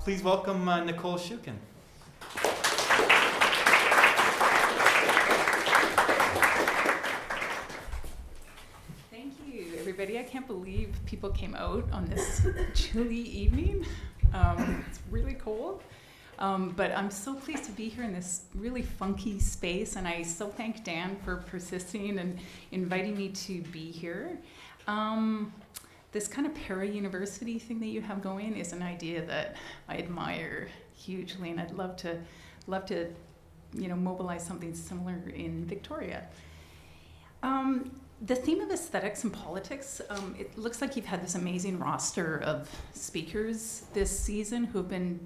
Please welcome Nicole Shukin. Thank you, everybody. I can't believe people came out on this chilly evening. It's really cold. But I'm so pleased to be here in this really funky space, and I so thank Dan for persisting and inviting me to be here. This kind of para-university thing that you have going is an idea that I admire hugely, and I'd love to, mobilize something similar in Victoria. The theme of aesthetics and politics, it looks like you've had this amazing roster of speakers this season who have been,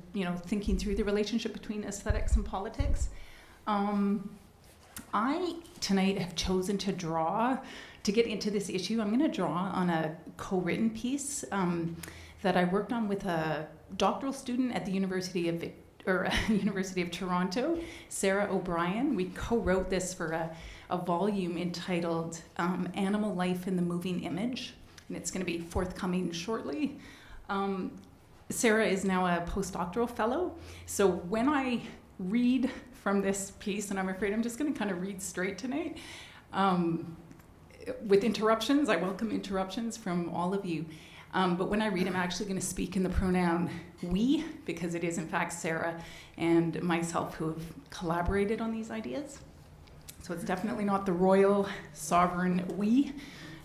thinking through the relationship between aesthetics and politics. I, tonight, have chosen to get into this issue. I'm going to draw on a co-written piece that I worked on with a doctoral student at the University of Toronto, Sarah O'Brien. We co-wrote this for a volume entitled Animal Life in the Moving Image, and it's going to be forthcoming shortly. Sarah is now a postdoctoral fellow, so when I read from this piece, and I'm afraid I'm just going to kind of read straight tonight, with interruptions. I welcome interruptions from all of you. But when I read, I'm actually going to speak in the pronoun we, because it is in fact Sarah and myself who have collaborated on these ideas. So it's definitely not the royal sovereign we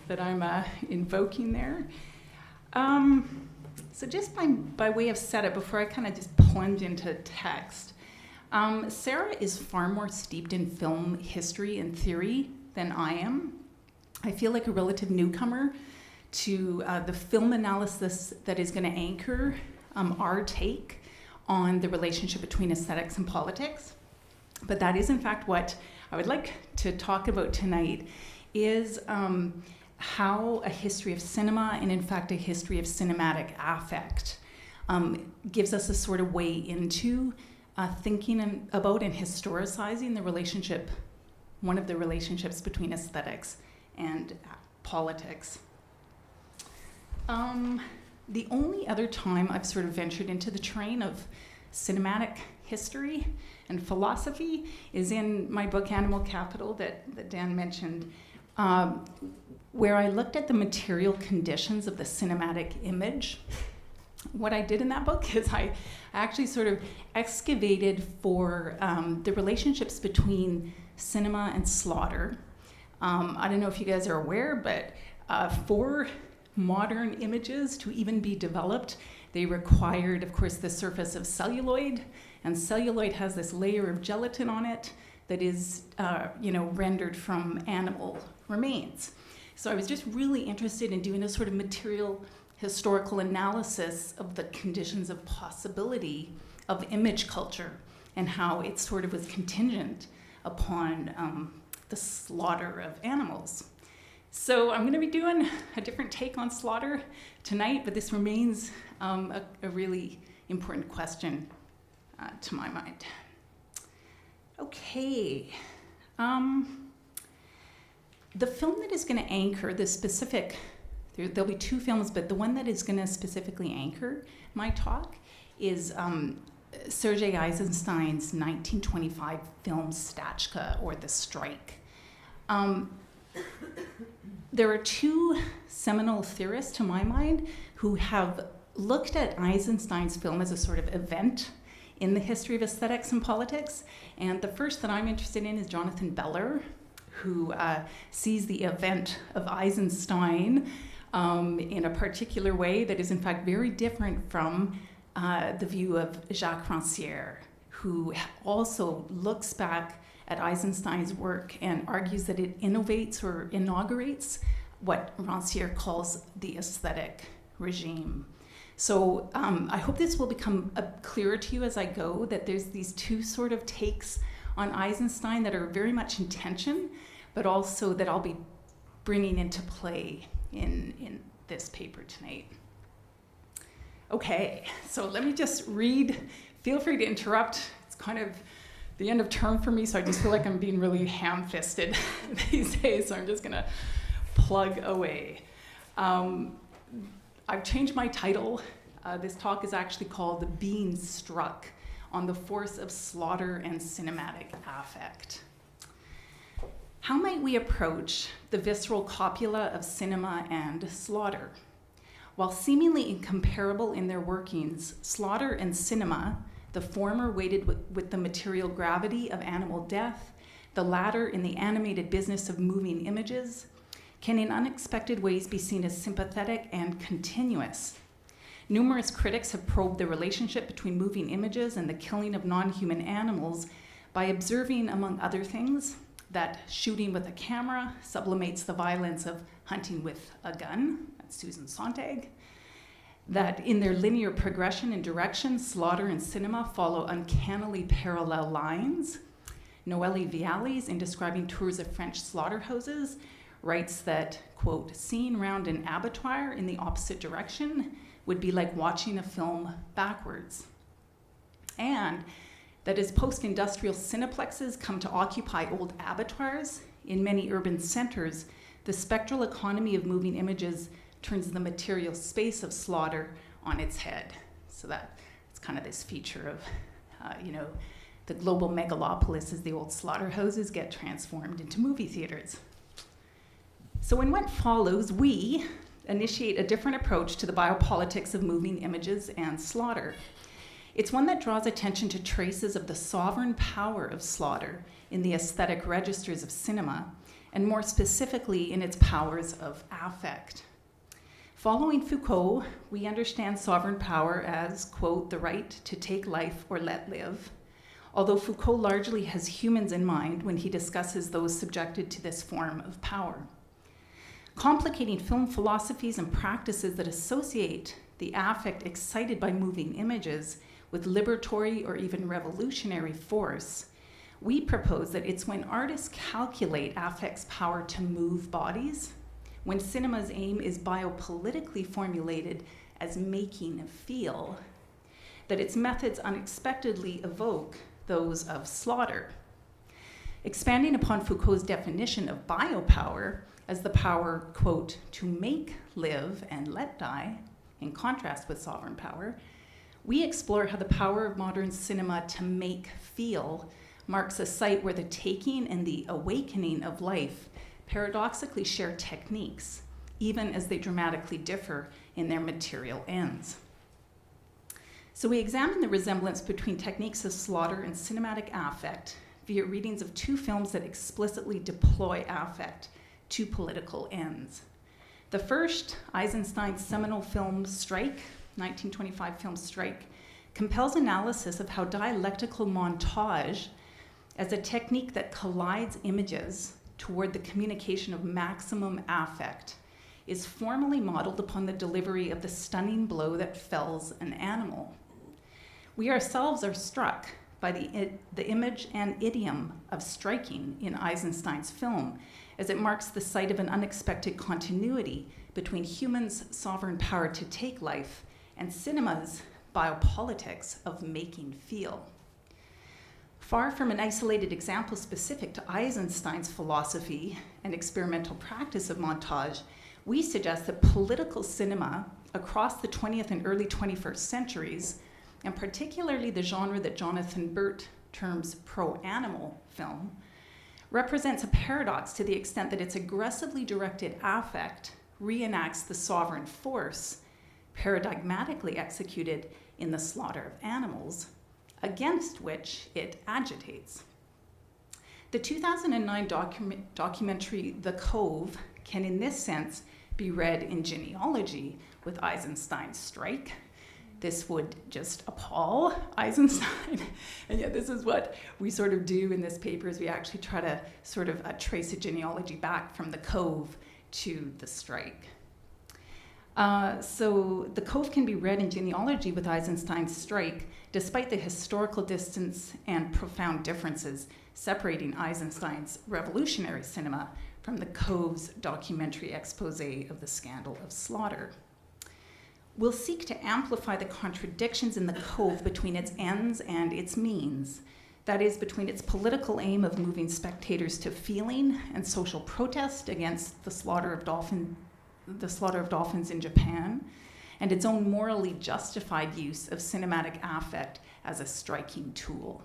that I'm invoking there. So just by way of setup, before I kind of just plunge into text, Sarah is far more steeped in film history and theory than I am. I feel like a relative newcomer to the film analysis that is going to anchor our take on the relationship between aesthetics and politics. But that is, in fact, what I would like to talk about tonight, is how a history of cinema, and in fact a history of cinematic affect, gives us a sort of way into thinking about and historicizing the relationship, one of the relationships between aesthetics and politics. The only other time I've sort of ventured into the terrain of cinematic history and philosophy is in my book Animal Capital that Dan mentioned, where I looked at the material conditions of the cinematic image. What I did in that book is I actually sort of excavated for the relationships between cinema and slaughter. I don't know if you guys are aware, but for modern images to even be developed, they required, of course, the surface of celluloid, and celluloid has this layer of gelatin on it that is, rendered from animal remains. So I was just really interested in doing a sort of material historical analysis of the conditions of possibility of image culture and how it sort of was contingent upon the slaughter of animals. So I'm going to be doing a different take on slaughter tonight, but this remains a really important question to my mind. Okay. The film that is going to anchor the specific, there'll be two films, but the one that is going to specifically anchor my talk is Sergei Eisenstein's 1925 film Stachka, or The Strike. There are two seminal theorists, to my mind, who have looked at Eisenstein's film as a sort of event in the history of aesthetics and politics. And the first that I'm interested in is Jonathan Beller, who sees the event of Eisenstein in a particular way that is, in fact, very different from the view of Jacques Rancière, who also looks back at Eisenstein's work and argues that it innovates or inaugurates what Rancière calls the aesthetic regime. So I hope this will become clearer to you as I go, that there's these two sort of takes on Eisenstein that are very much in tension, but also that I'll be bringing into play in this paper tonight. Okay, so let me just read. Feel free to interrupt. It's kind of the end of term for me, so I just feel like I'm being really ham-fisted these days, so I'm just gonna plug away. I've changed my title This talk is actually called Being Struck on the Force of Slaughter and Cinematic Affect. How might we approach the visceral copula of cinema and slaughter? While seemingly incomparable in their workings, slaughter and cinema, the former weighted with the material gravity of animal death, the latter in the animated business of moving images, can in unexpected ways be seen as sympathetic and continuous. Numerous critics have probed the relationship between moving images and the killing of non-human animals by observing, among other things, that shooting with a camera sublimates the violence of hunting with a gun, that's Susan Sontag, that in their linear progression and direction, slaughter and cinema follow uncannily parallel lines. Noelle Viallis, in describing tours of French slaughterhouses, writes that, quote, seeing round an abattoir in the opposite direction would be like watching a film backwards. And that as post-industrial cineplexes come to occupy old abattoirs in many urban centers, the spectral economy of moving images turns the material space of slaughter on its head. So it's kind of this feature of, the global megalopolis as the old slaughterhouses get transformed into movie theaters. So in what follows, we initiate a different approach to the biopolitics of moving images and slaughter. It's one that draws attention to traces of the sovereign power of slaughter in the aesthetic registers of cinema, and more specifically in its powers of affect. Following Foucault, we understand sovereign power as, quote, the right to take life or let live, although Foucault largely has humans in mind when he discusses those subjected to this form of power. Complicating film philosophies and practices that associate the affect excited by moving images with liberatory or even revolutionary force, we propose that it's when artists calculate affect's power to move bodies, when cinema's aim is biopolitically formulated as making feel, that its methods unexpectedly evoke those of slaughter. Expanding upon Foucault's definition of biopower as the power, quote, to make live and let die, in contrast with sovereign power, we explore how the power of modern cinema to make feel marks a site where the taking and the awakening of life paradoxically share techniques, even as they dramatically differ in their material ends. So we examine the resemblance between techniques of slaughter and cinematic affect via readings of two films that explicitly deploy affect to political ends. The first, Eisenstein's seminal film Strike, 1925 film Strike, compels analysis of how dialectical montage, as a technique that collides images toward the communication of maximum affect, is formally modeled upon the delivery of the stunning blow that fells an animal. We ourselves are struck by the image and idiom of striking in Eisenstein's film, as it marks the site of an unexpected continuity between humans' sovereign power to take life and cinema's biopolitics of making feel. Far from an isolated example specific to Eisenstein's philosophy and experimental practice of montage, we suggest that political cinema across the 20th and early 21st centuries, and particularly the genre that Jonathan Burt terms pro-animal film, represents a paradox to the extent that its aggressively directed affect reenacts the sovereign force paradigmatically executed in the slaughter of animals, against which it agitates. The 2009 documentary The Cove can, in this sense, be read in genealogy with Eisenstein's Strike. This would just appall Eisenstein. And yet this is what we sort of do in this paper, is we actually try to sort of trace a genealogy back from The Cove to the Strike. So The Cove can be read in genealogy with Eisenstein's Strike, despite the historical distance and profound differences separating Eisenstein's revolutionary cinema from The Cove's documentary expose of the scandal of slaughter. We'll seek to amplify the contradictions in The Cove between its ends and its means, that is, between its political aim of moving spectators to feeling and social protest against the slaughter of dolphins in Japan, and its own morally justified use of cinematic affect as a striking tool.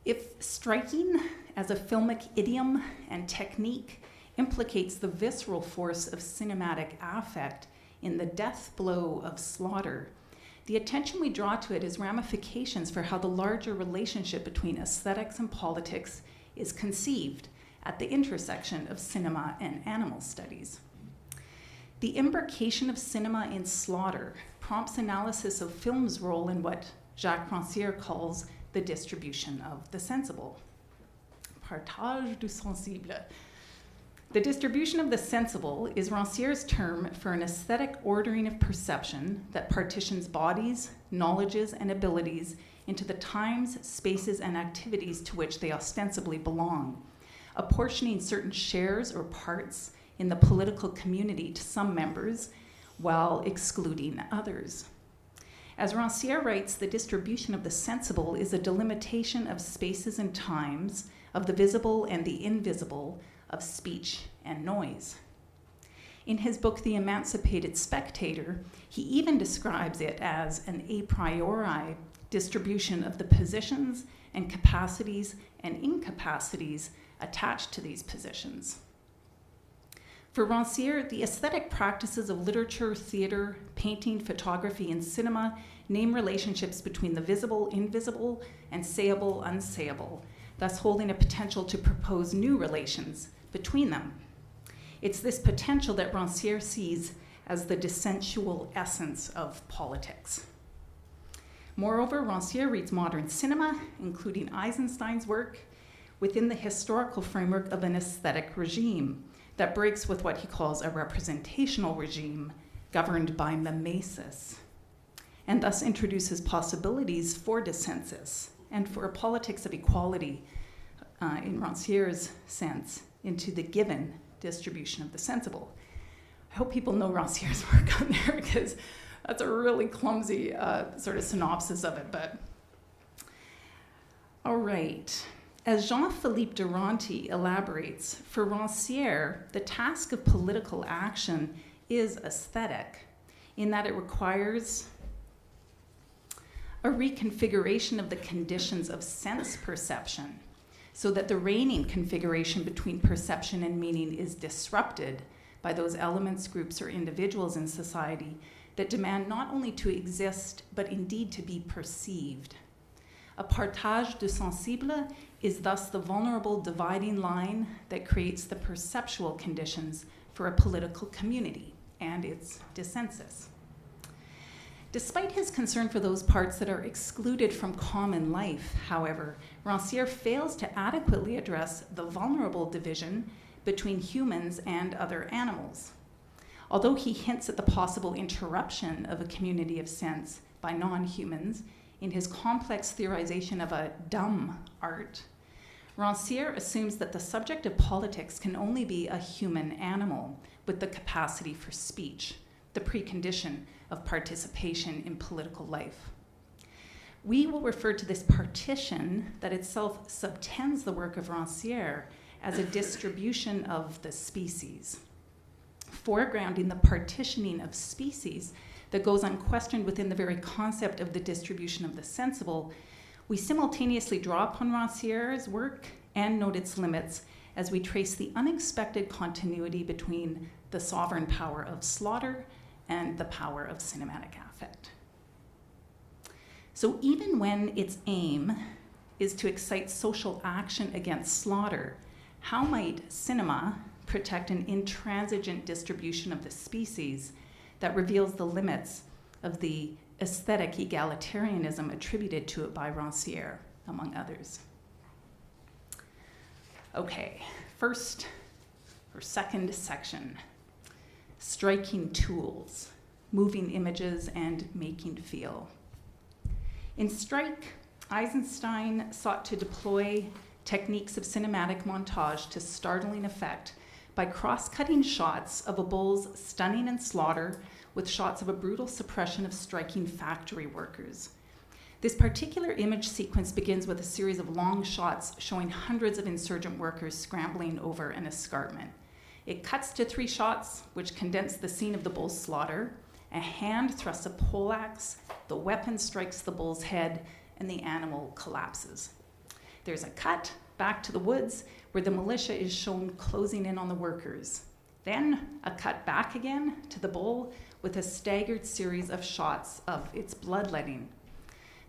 If striking as a filmic idiom and technique implicates the visceral force of cinematic affect in the death blow of slaughter, the attention we draw to it is ramifications for how the larger relationship between aesthetics and politics is conceived at the intersection of cinema and animal studies. The embarkation of cinema in slaughter prompts analysis of film's role in what Jacques Rancière calls the distribution of the sensible. Partage du sensible. The distribution of the sensible is Rancière's term for an aesthetic ordering of perception that partitions bodies, knowledges, and abilities into the times, spaces, and activities to which they ostensibly belong, apportioning certain shares or parts in the political community to some members while excluding others. As Rancière writes, the distribution of the sensible is a delimitation of spaces and times, of the visible and the invisible, of speech and noise. In his book, The Emancipated Spectator, he even describes it as an a priori distribution of the positions and capacities and incapacities attached to these positions. For Rancière, the aesthetic practices of literature, theater, painting, photography, and cinema name relationships between the visible, invisible, and sayable, unsayable, thus holding a potential to propose new relations between them. It's this potential that Rancière sees as the dissensual essence of politics. Moreover, Rancière reads modern cinema, including Eisenstein's work, within the historical framework of an aesthetic regime that breaks with what he calls a representational regime governed by mimesis, and thus introduces possibilities for dissensus and for a politics of equality, in Rancière's sense, into the given distribution of the sensible. I hope people know Rancière's work on there, because that's a really clumsy sort of synopsis of it, but all right. As Jean-Philippe Duranty elaborates, for Rancière, the task of political action is aesthetic, in that it requires a reconfiguration of the conditions of sense perception, so that the reigning configuration between perception and meaning is disrupted by those elements, groups, or individuals in society that demand not only to exist, but indeed to be perceived. A partage du sensible is thus the vulnerable dividing line that creates the perceptual conditions for a political community and its dissensus. Despite his concern for those parts that are excluded from common life, however, Rancière fails to adequately address the vulnerable division between humans and other animals. Although he hints at the possible interruption of a community of sense by non-humans in his complex theorization of a dumb art, Rancière assumes that the subject of politics can only be a human animal with the capacity for speech, the precondition of participation in political life. We will refer to this partition that itself subtends the work of Rancière as a distribution of the species, foregrounding the partitioning of species that goes unquestioned within the very concept of the distribution of the sensible. We simultaneously draw upon Rancière's work and note its limits as we trace the unexpected continuity between the sovereign power of slaughter and the power of cinematic affect. So even when its aim is to excite social action against slaughter, how might cinema protect an intransigent distribution of the species that reveals the limits of the aesthetic egalitarianism attributed to it by Rancière, among others? Okay, first or second section. Striking tools, moving images, and making feel. In Strike, Eisenstein sought to deploy techniques of cinematic montage to startling effect by cross-cutting shots of a bull's stunning and slaughter with shots of a brutal suppression of striking factory workers. This particular image sequence begins with a series of long shots showing hundreds of insurgent workers scrambling over an escarpment. It cuts to 3 shots, which condense the scene of the bull's slaughter. A hand thrusts a poleaxe, the weapon strikes the bull's head, and the animal collapses. There's a cut back to the woods where the militia is shown closing in on the workers. Then a cut back again to the bull with a staggered series of shots of its bloodletting.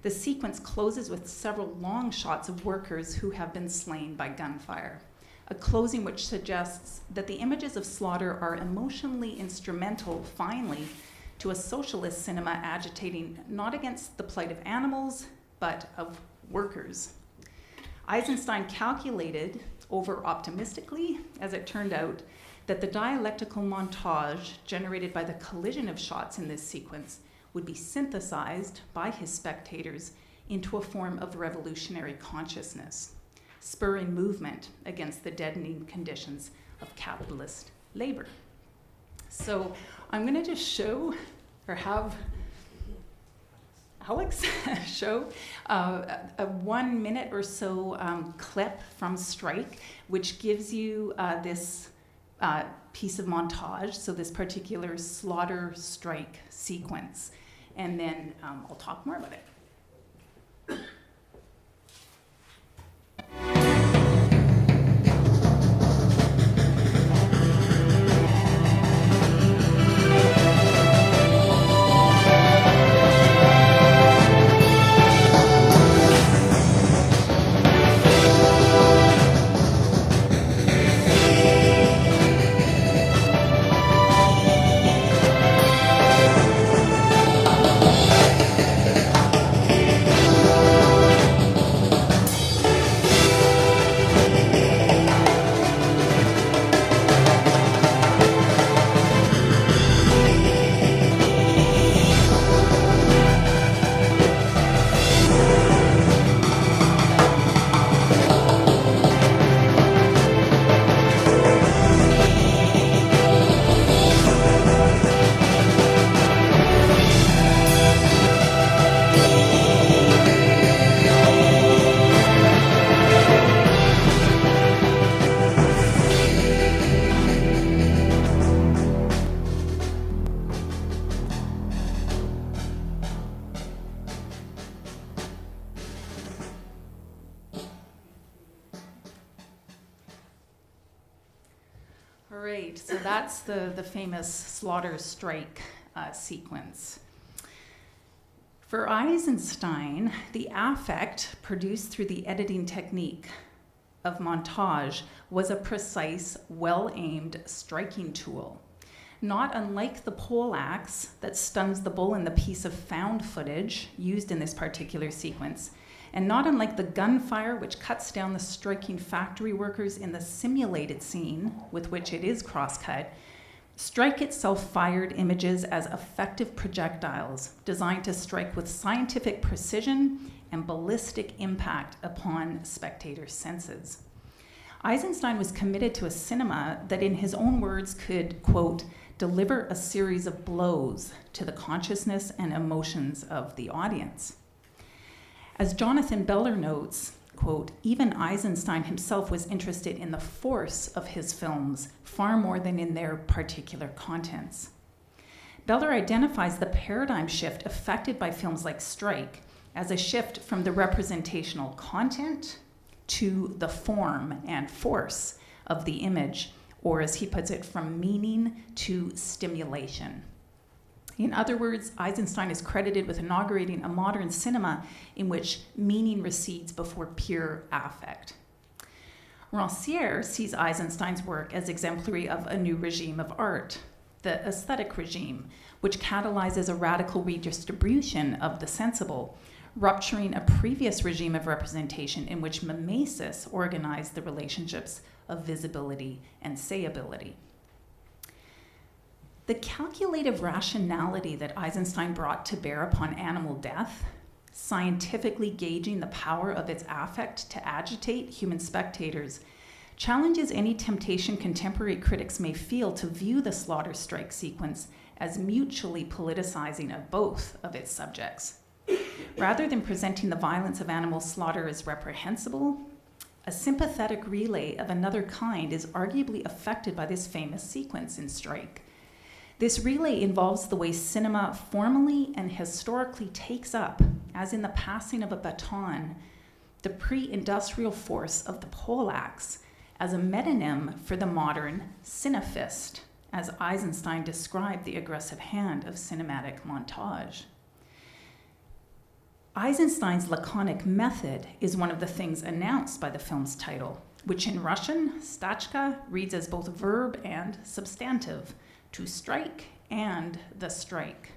The sequence closes with several long shots of workers who have been slain by gunfire, a closing which suggests that the images of slaughter are emotionally instrumental, finally, to a socialist cinema agitating not against the plight of animals, but of workers. Eisenstein calculated, over-optimistically, as it turned out, that the dialectical montage generated by the collision of shots in this sequence would be synthesized by his spectators into a form of revolutionary consciousness, spurring movement against the deadening conditions of capitalist labor. So I'm going to just show, or have Alex show, a 1 minute or so clip from Strike, which gives you this piece of montage, so this particular slaughter strike sequence. And then I'll talk more about it. All right, so that's the famous slaughter strike sequence. For Eisenstein, the affect produced through the editing technique of montage was a precise, well-aimed striking tool. Not unlike the poleaxe that stuns the bull in the piece of found footage used in this particular sequence, and not unlike the gunfire which cuts down the striking factory workers in the simulated scene with which it is cross-cut, Strike itself fired images as effective projectiles designed to strike with scientific precision and ballistic impact upon spectators' senses. Eisenstein was committed to a cinema that, in his own words, could, quote, deliver a series of blows to the consciousness and emotions of the audience. As Jonathan Beller notes, quote, even Eisenstein himself was interested in the force of his films far more than in their particular contents. Beller identifies the paradigm shift affected by films like Strike as a shift from the representational content to the form and force of the image, or as he puts it, from meaning to stimulation. In other words, Eisenstein is credited with inaugurating a modern cinema in which meaning recedes before pure affect. Rancière sees Eisenstein's work as exemplary of a new regime of art, the aesthetic regime, which catalyzes a radical redistribution of the sensible, rupturing a previous regime of representation in which mimesis organized the relationships of visibility and sayability. The calculative rationality that Eisenstein brought to bear upon animal death, scientifically gauging the power of its affect to agitate human spectators, challenges any temptation contemporary critics may feel to view the slaughter strike sequence as mutually politicizing of both of its subjects. Rather than presenting the violence of animal slaughter as reprehensible, A sympathetic relay of another kind is arguably affected by this famous sequence in Strike. This relay involves the way cinema formally and historically takes up, as in the passing of a baton, the pre-industrial force of the poleaxe as a metonym for the modern cinefist, as Eisenstein described the aggressive hand of cinematic montage. Eisenstein's laconic method is one of the things announced by the film's title, which in Russian, stachka, reads as both verb and substantive, to strike and the strike.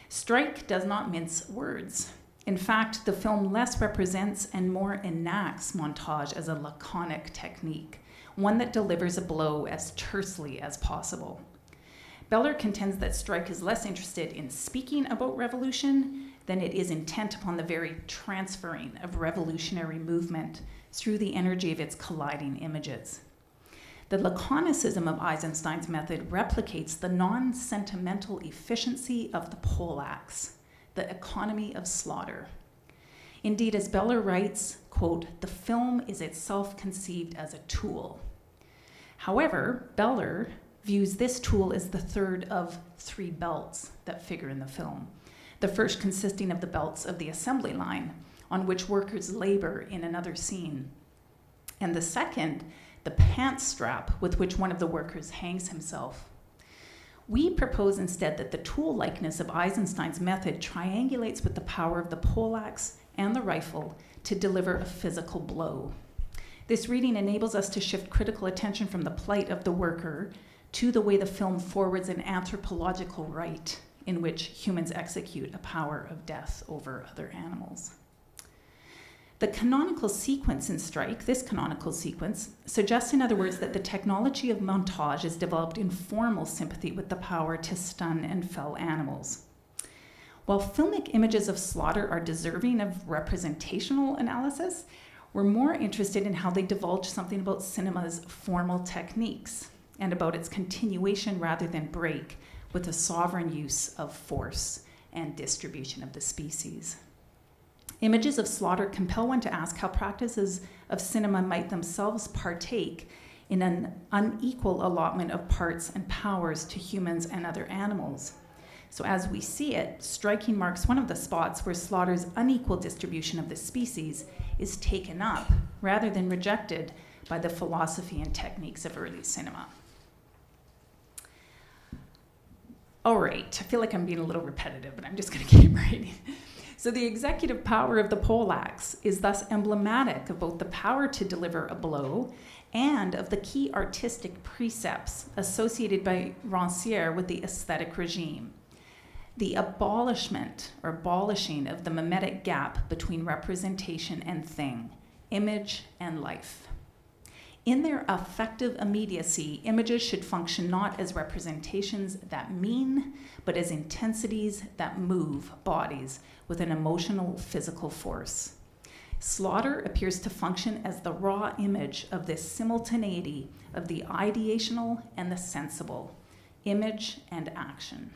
Strike does not mince words. In fact, the film less represents and more enacts montage as a laconic technique, one that delivers a blow as tersely as possible. Beller contends that Strike is less interested in speaking about revolution than it is intent upon the very transferring of revolutionary movement through the energy of its colliding images. The laconicism of Eisenstein's method replicates the non-sentimental efficiency of the poleaxe, the economy of slaughter. Indeed, as Beller writes, quote, "The film is itself conceived as a tool." However, Beller views this tool as the third of three belts that figure in the film, the first consisting of the belts of the assembly line, on which workers labor in another scene, and the second, the pants strap with which one of the workers hangs himself. We propose instead that the tool-likeness of Eisenstein's method triangulates with the power of the poleaxe and the rifle to deliver a physical blow. This reading enables us to shift critical attention from the plight of the worker to the way the film forwards an anthropological rite in which humans execute a power of death over other animals. The canonical sequence in Strike, this canonical sequence, suggests in other words that the technology of montage is developed in formal sympathy with the power to stun and fell animals. While filmic images of slaughter are deserving of representational analysis, we're more interested in how they divulge something about cinema's formal techniques and about its continuation rather than break with the sovereign use of force and distribution of the species. Images of slaughter compel one to ask how practices of cinema might themselves partake in an unequal allotment of parts and powers to humans and other animals. So as we see it, striking marks one of the spots where slaughter's unequal distribution of the species is taken up rather than rejected by the philosophy and techniques of early cinema. All right, I feel like I'm being a little repetitive, but I'm just going to keep writing. So the executive power of the poleaxe is thus emblematic of both the power to deliver a blow and of the key artistic precepts associated by Rancière with the aesthetic regime. The abolishment or abolishing of the mimetic gap between representation and thing, image and life. In their affective immediacy, images should function not as representations that mean, but as intensities that move bodies with an emotional, physical force. Slaughter appears to function as the raw image of this simultaneity of the ideational and the sensible, image and action.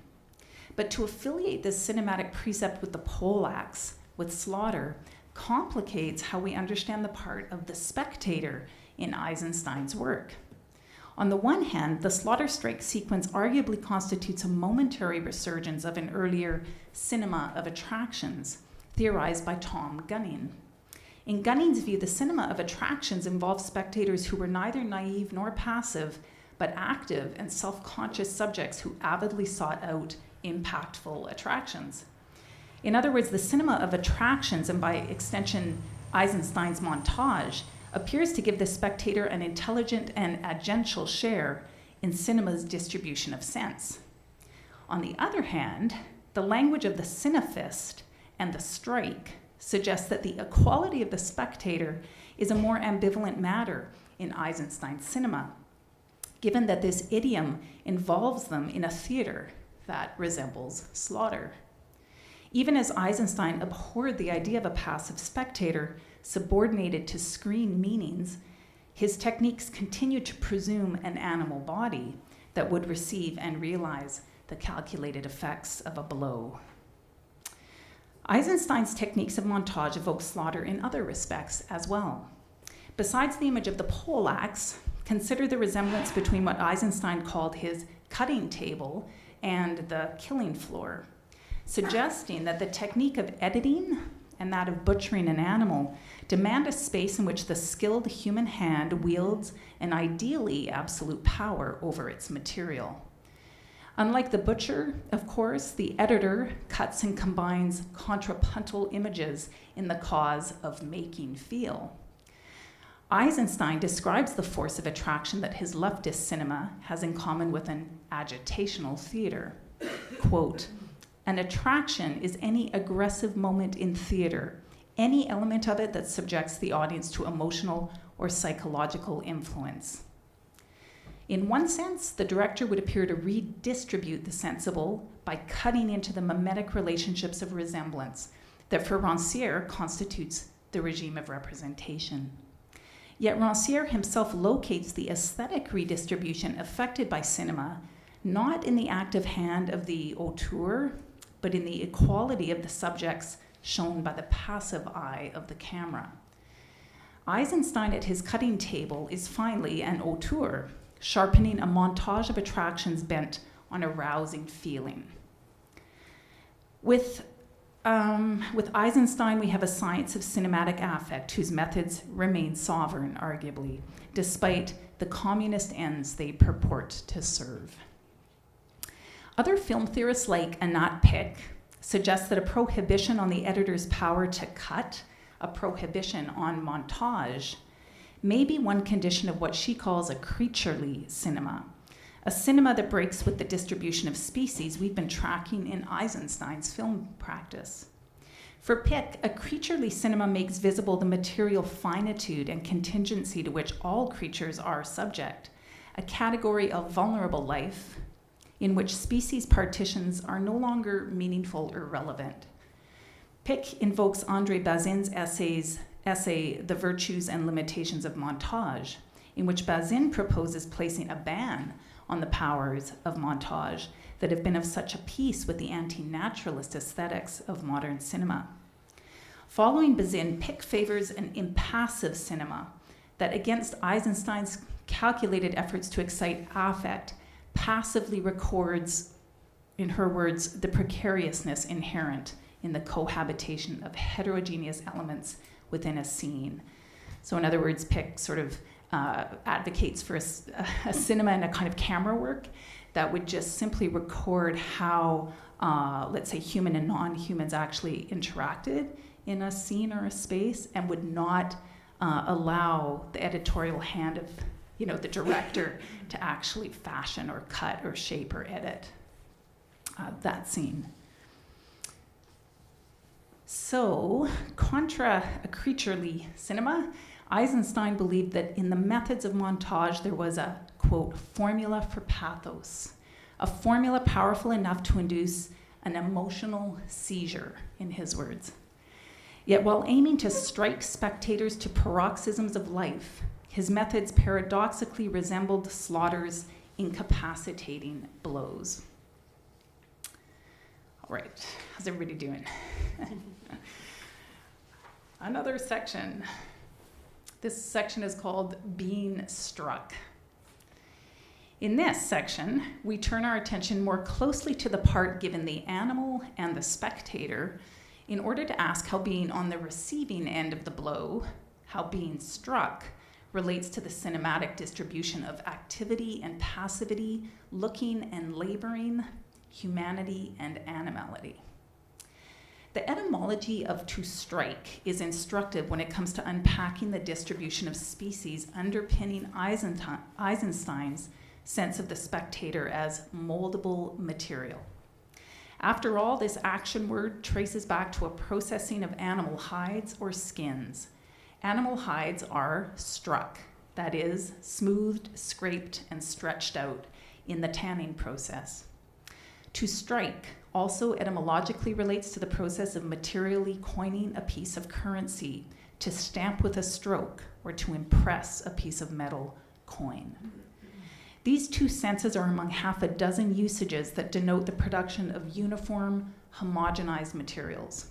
But to affiliate this cinematic precept with the poleaxe, with slaughter, complicates how we understand the part of the spectator in Eisenstein's work. On the one hand, the slaughter strike sequence arguably constitutes a momentary resurgence of an earlier cinema of attractions, theorized by Tom Gunning. In Gunning's view, the cinema of attractions involved spectators who were neither naive nor passive, but active and self-conscious subjects who avidly sought out impactful attractions. In other words, the cinema of attractions, and by extension, Eisenstein's montage, appears to give the spectator an intelligent and agential share in cinema's distribution of sense. On the other hand, the language of the cinefist and the strike suggests that the equality of the spectator is a more ambivalent matter in Eisenstein's cinema, given that this idiom involves them in a theater that resembles slaughter. Even as Eisenstein abhorred the idea of a passive spectator subordinated to screen meanings, his techniques continued to presume an animal body that would receive and realize the calculated effects of a blow. Eisenstein's techniques of montage evoke slaughter in other respects as well. Besides the image of the poleaxe, consider the resemblance between what Eisenstein called his cutting table and the killing floor, suggesting that the technique of editing and that of butchering an animal demand a space in which the skilled human hand wields an ideally absolute power over its material. Unlike the butcher, of course, the editor cuts and combines contrapuntal images in the cause of making feel. Eisenstein describes the force of attraction that his leftist cinema has in common with an agitational theater. Quote, "An attraction is any aggressive moment in theater, any element of it that subjects the audience to emotional or psychological influence." In one sense, the director would appear to redistribute the sensible by cutting into the mimetic relationships of resemblance that for Rancière constitutes the regime of representation. Yet Rancière himself locates the aesthetic redistribution effected by cinema not in the active hand of the auteur, but in the equality of the subjects shown by the passive eye of the camera. Eisenstein at his cutting table is finally an auteur, sharpening a montage of attractions bent on arousing feeling. With Eisenstein, we have a science of cinematic affect whose methods remain sovereign, arguably, despite the communist ends they purport to serve. Other film theorists like Anat Pick suggest that a prohibition on the editor's power to cut, a prohibition on montage, may be one condition of what she calls a creaturely cinema, a cinema that breaks with the distribution of species we've been tracking in Eisenstein's film practice. For Pick, a creaturely cinema makes visible the material finitude and contingency to which all creatures are subject, a category of vulnerable life in which species partitions are no longer meaningful or relevant. Pick invokes André Bazin's essay, The Virtues and Limitations of Montage, in which Bazin proposes placing a ban on the powers of montage that have been of such a piece with the anti-naturalist aesthetics of modern cinema. Following Bazin, Pick favors an impassive cinema that, against Eisenstein's calculated efforts to excite affect, passively records, in her words, the precariousness inherent in the cohabitation of heterogeneous elements within a scene. So in other words, Pick sort of advocates for a cinema and a kind of camera work that would just simply record how, let's say, human and non-humans actually interacted in a scene or a space, and would not allow the editorial hand of, the director to actually fashion or cut or shape or edit that scene. So, contra a creaturely cinema, Eisenstein believed that in the methods of montage there was a, quote, formula for pathos, a formula powerful enough to induce an emotional seizure, in his words. Yet while aiming to strike spectators to paroxysms of life, his methods paradoxically resembled Slaughter's incapacitating blows. All right, how's everybody doing? Another section. This section is called Being Struck. In this section, we turn our attention more closely to the part given the animal and the spectator in order to ask how being on the receiving end of the blow, how being struck, relates to the cinematic distribution of activity and passivity, looking and laboring, humanity and animality. The etymology of to strike is instructive when it comes to unpacking the distribution of species underpinning Eisenstein's sense of the spectator as moldable material. After all, this action word traces back to a processing of animal hides or skins. Animal hides are struck, that is, smoothed, scraped, and stretched out in the tanning process. To strike also etymologically relates to the process of materially coining a piece of currency, to stamp with a stroke, or to impress a piece of metal coin. These two senses are among half a dozen usages that denote the production of uniform, homogenized materials.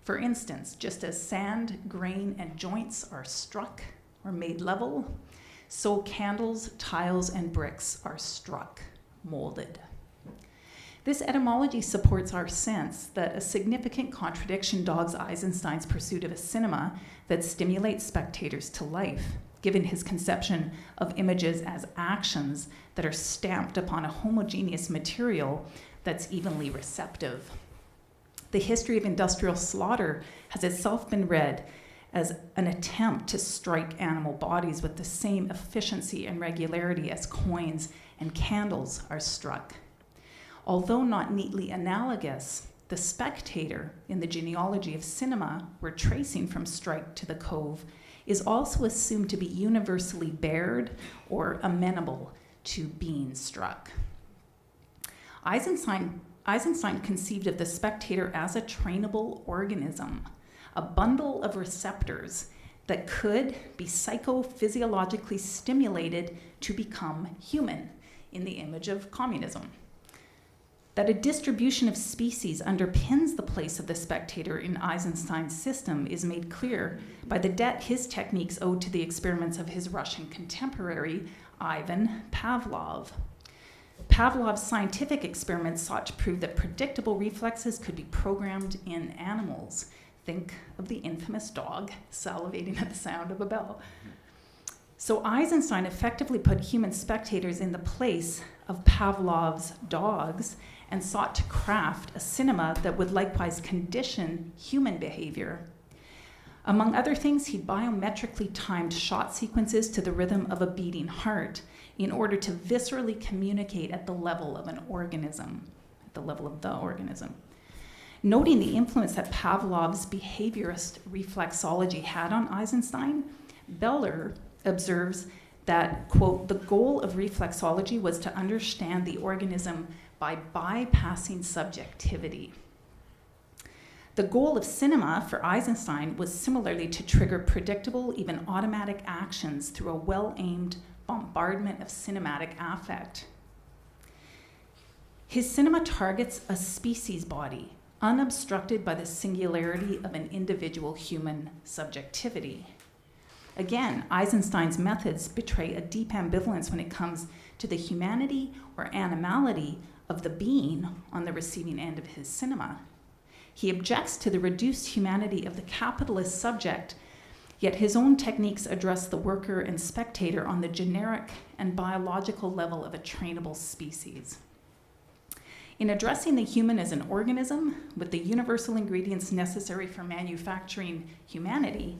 For instance, just as sand, grain, and joints are struck, or made level, so candles, tiles, and bricks are struck, molded. This etymology supports our sense that a significant contradiction dogs Eisenstein's pursuit of a cinema that stimulates spectators to life, given his conception of images as actions that are stamped upon a homogeneous material that's evenly receptive. The history of industrial slaughter has itself been read as an attempt to strike animal bodies with the same efficiency and regularity as coins and candles are struck. Although not neatly analogous, the spectator in the genealogy of cinema we're tracing from Strike to the Cove is also assumed to be universally bared or amenable to being struck. Eisenstein conceived of the spectator as a trainable organism, a bundle of receptors that could be psychophysiologically stimulated to become human in the image of communism. That a distribution of species underpins the place of the spectator in Eisenstein's system is made clear by the debt his techniques owed to the experiments of his Russian contemporary, Ivan Pavlov. Pavlov's scientific experiments sought to prove that predictable reflexes could be programmed in animals. Think of the infamous dog salivating at the sound of a bell. So Eisenstein effectively put human spectators in the place of Pavlov's dogs and sought to craft a cinema that would likewise condition human behavior. Among other things, he biometrically timed shot sequences to the rhythm of a beating heart in order to viscerally communicate at the level of an organism, at the level of the organism. Noting the influence that Pavlov's behaviorist reflexology had on Eisenstein, Beller observes that, quote, the goal of reflexology was to understand the organism by bypassing subjectivity. The goal of cinema for Eisenstein was similarly to trigger predictable, even automatic actions through a well-aimed bombardment of cinematic affect. His cinema targets a species body, unobstructed by the singularity of an individual human subjectivity. Again, Eisenstein's methods betray a deep ambivalence when it comes to the humanity or animality of the being on the receiving end of his cinema. He objects to the reduced humanity of the capitalist subject, yet his own techniques address the worker and spectator on the generic and biological level of a trainable species. In addressing the human as an organism with the universal ingredients necessary for manufacturing humanity,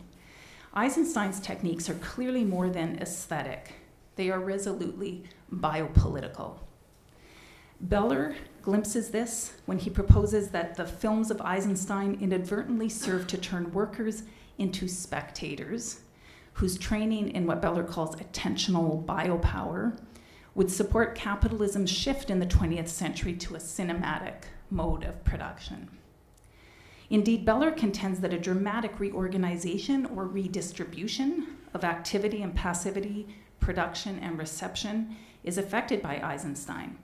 Eisenstein's techniques are clearly more than aesthetic. They are resolutely biopolitical. Beller glimpses this when he proposes that the films of Eisenstein inadvertently serve to turn workers into spectators, whose training in what Beller calls attentional biopower would support capitalism's shift in the 20th century to a cinematic mode of production. Indeed, Beller contends that a dramatic reorganization or redistribution of activity and passivity, production and reception is effected by Eisenstein.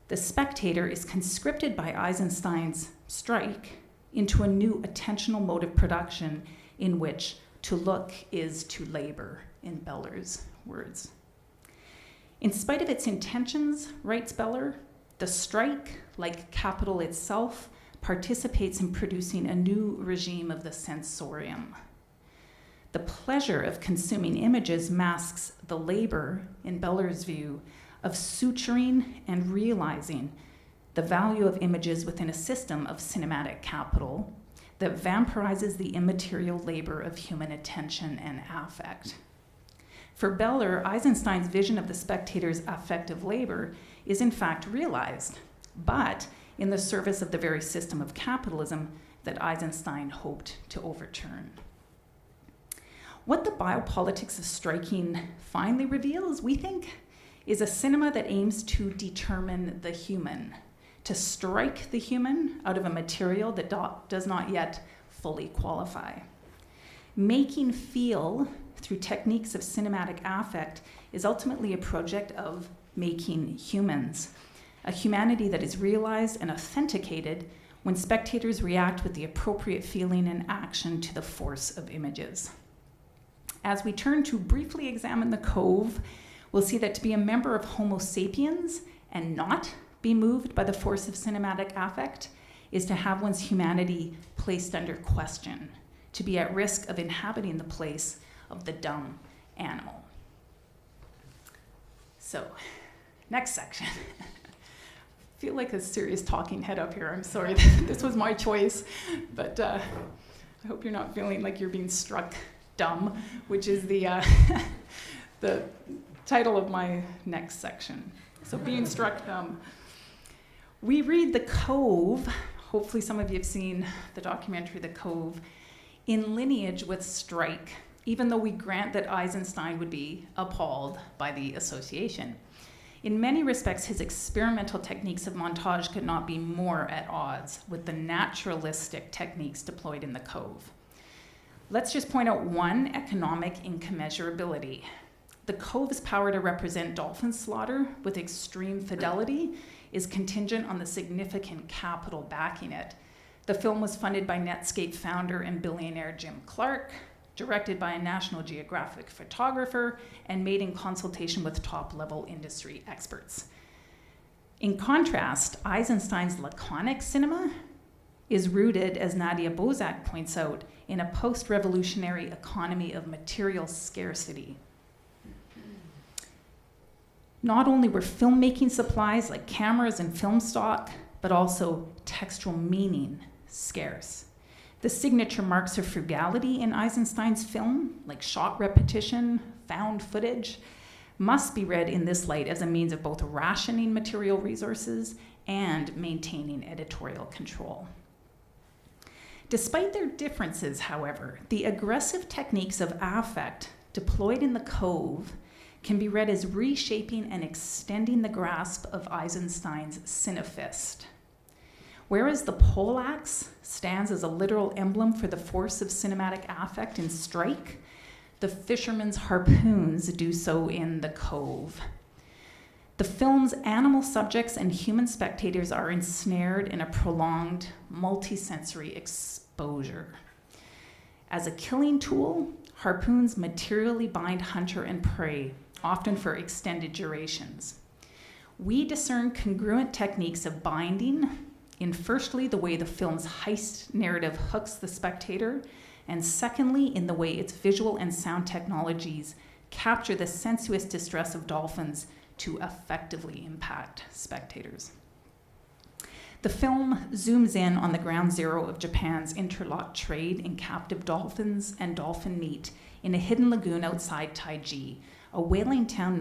The spectator is conscripted by Eisenstein's Strike into a new attentional mode of production in which to look is to labor, in Beller's words. In spite of its intentions, writes Beller, the strike, like capital itself, participates in producing a new regime of the sensorium. The pleasure of consuming images masks the labor, in Beller's view, of suturing and realizing the value of images within a system of cinematic capital that vampirizes the immaterial labor of human attention and affect. For Beller, Eisenstein's vision of the spectator's affective labor is in fact realized, but in the service of the very system of capitalism that Eisenstein hoped to overturn. What the biopolitics of striking finally reveals, we think, is a cinema that aims to determine the human, to strike the human out of a material that does not yet fully qualify. Making feel through techniques of cinematic affect is ultimately a project of making humans, a humanity that is realized and authenticated when spectators react with the appropriate feeling and action to the force of images. As we turn to briefly examine the cove, we'll see that to be a member of Homo sapiens and not be moved by the force of cinematic affect is to have one's humanity placed under question, to be at risk of inhabiting the place of the dumb animal. So, next section. I feel like a serious talking head up here. I'm sorry, this was my choice, but I hope you're not feeling like you're being struck dumb, which is the the title of my next section. So, being struck dumb. We read The Cove, hopefully some of you have seen the documentary The Cove, in lineage with Strike, even though we grant that Eisenstein would be appalled by the association. In many respects, his experimental techniques of montage could not be more at odds with the naturalistic techniques deployed in The Cove. Let's just point out one economic incommensurability. The Cove's power to represent dolphin slaughter with extreme fidelity is contingent on the significant capital backing it. The film was funded by Netscape founder and billionaire Jim Clark, directed by a National Geographic photographer, and made in consultation with top-level industry experts. In contrast, Eisenstein's laconic cinema is rooted, as Nadia Bozak points out, in a post-revolutionary economy of material scarcity. Not only were filmmaking supplies like cameras and film stock, but also textual meaning scarce. The signature marks of frugality in Eisenstein's film, like shot repetition, found footage, must be read in this light as a means of both rationing material resources and maintaining editorial control. Despite their differences, however, the aggressive techniques of affect deployed in The Cove can be read as reshaping and extending the grasp of Eisenstein's cinefist. Whereas the poleaxe stands as a literal emblem for the force of cinematic affect in Strike, the fisherman's harpoons do so in The Cove. The film's animal subjects and human spectators are ensnared in a prolonged, multisensory exposure. As a killing tool, harpoons materially bind hunter and prey, often for extended durations. We discern congruent techniques of binding in firstly the way the film's heist narrative hooks the spectator, and secondly in the way its visual and sound technologies capture the sensuous distress of dolphins to effectively impact spectators. The film zooms in on the ground zero of Japan's interlocked trade in captive dolphins and dolphin meat in a hidden lagoon outside Taiji, a whaling town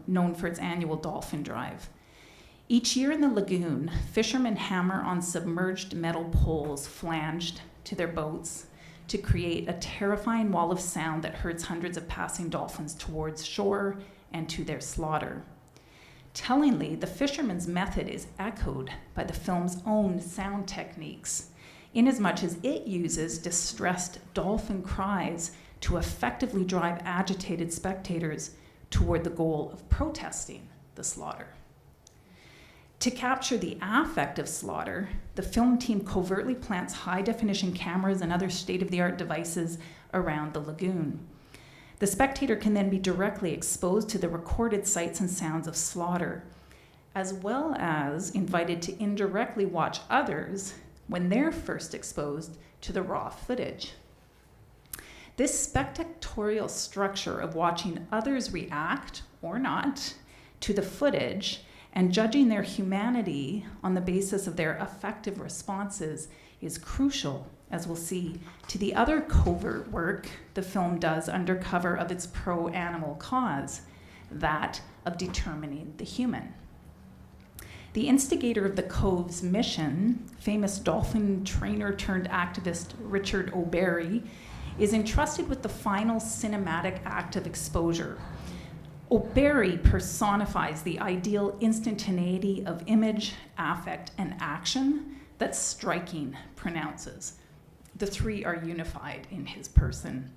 known for its annual dolphin drive. Each year in the lagoon, fishermen hammer on submerged metal poles flanged to their boats to create a terrifying wall of sound that hurts hundreds of passing dolphins towards shore and to their slaughter. Tellingly, the fisherman's method is echoed by the film's own sound techniques, inasmuch as it uses distressed dolphin cries to effectively drive agitated spectators toward the goal of protesting the slaughter. To capture the affect of slaughter, the film team covertly plants high-definition cameras and other state-of-the-art devices around the lagoon. The spectator can then be directly exposed to the recorded sights and sounds of slaughter, as well as invited to indirectly watch others when they're first exposed to the raw footage. This spectatorial structure of watching others react, or not, to the footage and judging their humanity on the basis of their affective responses is crucial, as we'll see, to the other covert work the film does under cover of its pro-animal cause, that of determining the human. The instigator of the Cove's mission, famous dolphin trainer turned activist Richard O'Barry, is entrusted with the final cinematic act of exposure. O'Barry personifies the ideal instantaneity of image, affect, and action that striking pronounces. The three are unified in his person.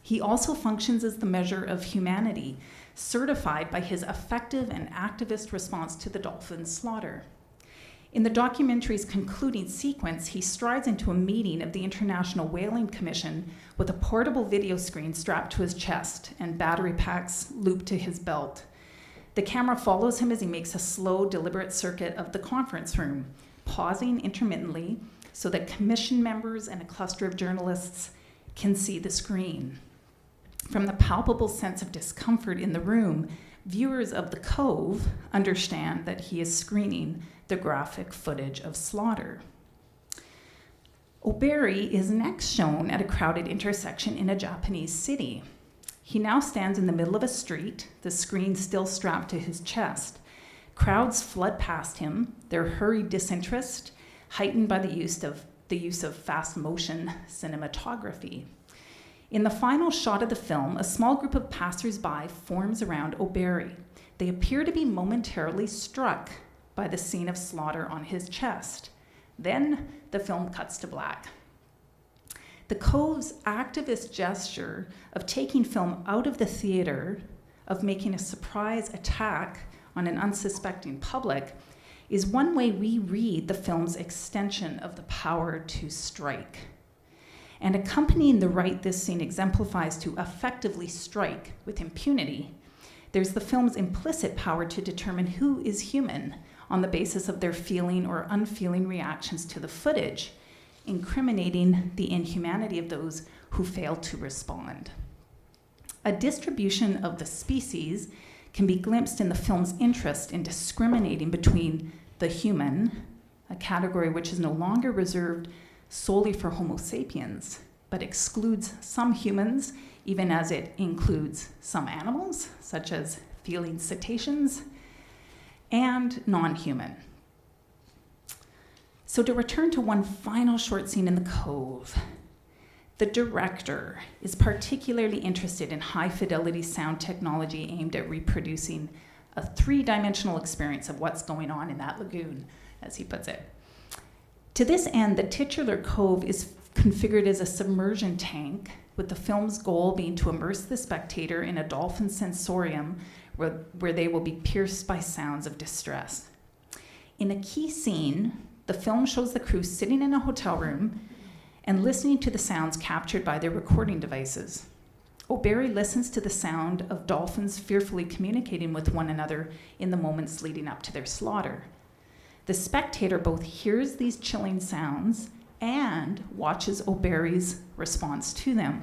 He also functions as the measure of humanity, certified by his effective and activist response to the dolphin slaughter. In the documentary's concluding sequence, he strides into a meeting of the International Whaling Commission with a portable video screen strapped to his chest and battery packs looped to his belt. The camera follows him as he makes a slow, deliberate circuit of the conference room, pausing intermittently so that commission members and a cluster of journalists can see the screen. From the palpable sense of discomfort in the room, viewers of The Cove understand that he is screening the graphic footage of slaughter. O'Barry is next shown at a crowded intersection in a Japanese city. He now stands in the middle of a street, the screen still strapped to his chest. Crowds flood past him, their hurried disinterest heightened by the use of fast motion cinematography. In the final shot of the film, a small group of passers-by forms around O'Barry. They appear to be momentarily struck by the scene of slaughter on his chest. Then the film cuts to black. The Cove's activist gesture of taking film out of the theater, of making a surprise attack on an unsuspecting public, is one way we read the film's extension of the power to strike. And accompanying the right this scene exemplifies to effectively strike with impunity, there's the film's implicit power to determine who is human on the basis of their feeling or unfeeling reactions to the footage, incriminating the inhumanity of those who fail to respond. A distribution of the species can be glimpsed in the film's interest in discriminating between the human, a category which is no longer reserved solely for Homo sapiens, but excludes some humans, even as it includes some animals, such as feline cetaceans, and non-human. So to return to one final short scene in The Cove, the director is particularly interested in high-fidelity sound technology aimed at reproducing a three-dimensional experience of what's going on in that lagoon, as he puts it. To this end, the titular cove is configured as a submersion tank, with the film's goal being to immerse the spectator in a dolphin sensorium where they will be pierced by sounds of distress. In a key scene, the film shows the crew sitting in a hotel room and listening to the sounds captured by their recording devices. O'Barry listens to the sound of dolphins fearfully communicating with one another in the moments leading up to their slaughter. The spectator both hears these chilling sounds and watches O'Barry's response to them.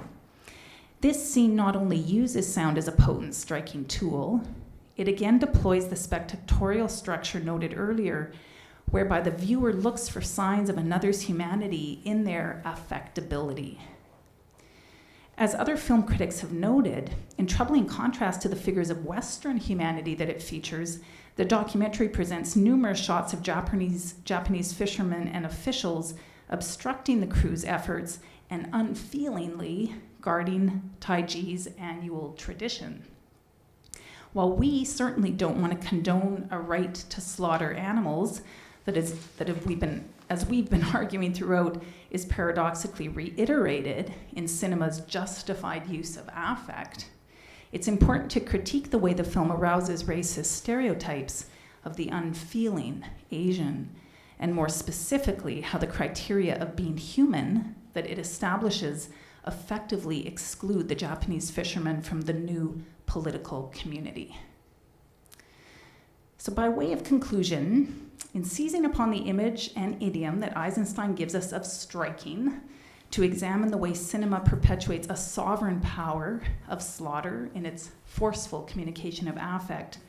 This scene not only uses sound as a potent striking tool, it again deploys the spectatorial structure noted earlier, whereby the viewer looks for signs of another's humanity in their affectability. As other film critics have noted, in troubling contrast to the figures of Western humanity that it features, the documentary presents numerous shots of Japanese fishermen and officials obstructing the crew's efforts and unfeelingly guarding Taiji's annual tradition. While we certainly don't want to condone a right to slaughter animals, as we've been arguing throughout, is paradoxically reiterated in cinema's justified use of affect, it's important to critique the way the film arouses racist stereotypes of the unfeeling Asian, and more specifically, how the criteria of being human that it establishes effectively exclude the Japanese fishermen from the new political community. So by way of conclusion, in seizing upon the image and idiom that Eisenstein gives us of striking, to examine the way cinema perpetuates a sovereign power of slaughter in its forceful communication of affect,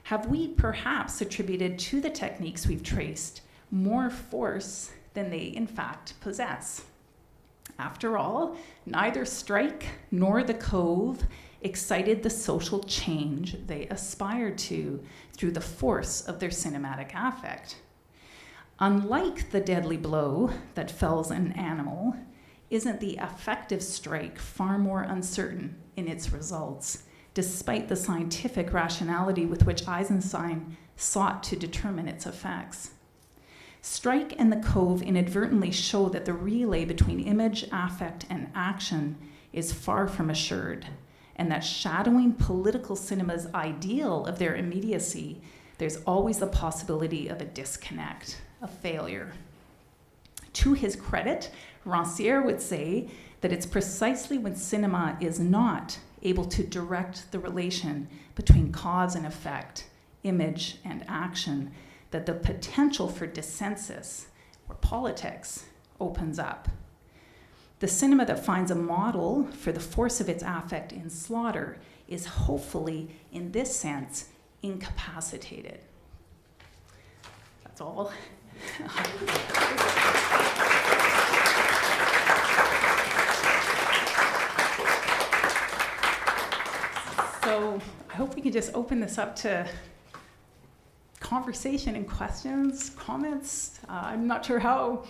have we perhaps attributed to the techniques we've traced more force than they in fact possess? After all, neither Strike nor The Cove excited the social change they aspired to through the force of their cinematic affect. Unlike the deadly blow that fells an animal, isn't the affective strike far more uncertain in its results, despite the scientific rationality with which Eisenstein sought to determine its effects? Strike and The Cove inadvertently show that the relay between image, affect, and action is far from assured, and that shadowing political cinema's ideal of their immediacy there's always the possibility of a disconnect, a failure. To his credit, Rancière would say that it's precisely when cinema is not able to direct the relation between cause and effect, image and action, that the potential for dissensus, or politics, opens up. The cinema that finds a model for the force of its affect in slaughter is hopefully, in this sense, incapacitated. That's all. So I hope we can just open this up to conversation and questions, comments. I'm not sure how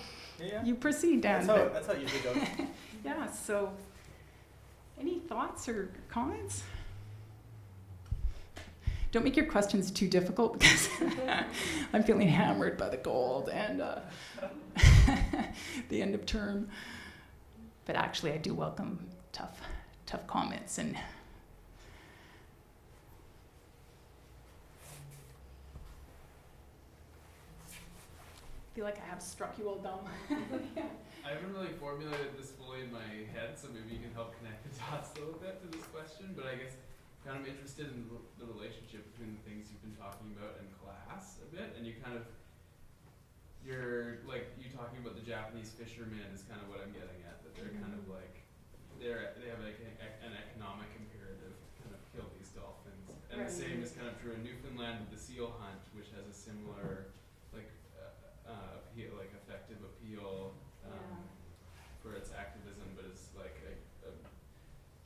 you proceed, Dan. That's how you usually go. Yeah, so any thoughts or comments? Don't make your questions too difficult because I'm feeling hammered by the cold and the end of term. But actually, I do welcome tough comments. And I feel like I have struck you all dumb. I haven't really formulated this fully in my head, so maybe you can help connect the dots a little bit to this question. But I guess kind of interested in the relationship between the things you've been talking about and class a bit, and you talking about the Japanese fishermen is kind of what I'm getting at, that they're kind of like they have like an economic imperative to kind of kill these dolphins, and the same is kind of true in Newfoundland with the seal hunt, which has a similar appeal, like effective appeal for its activism, but it's like a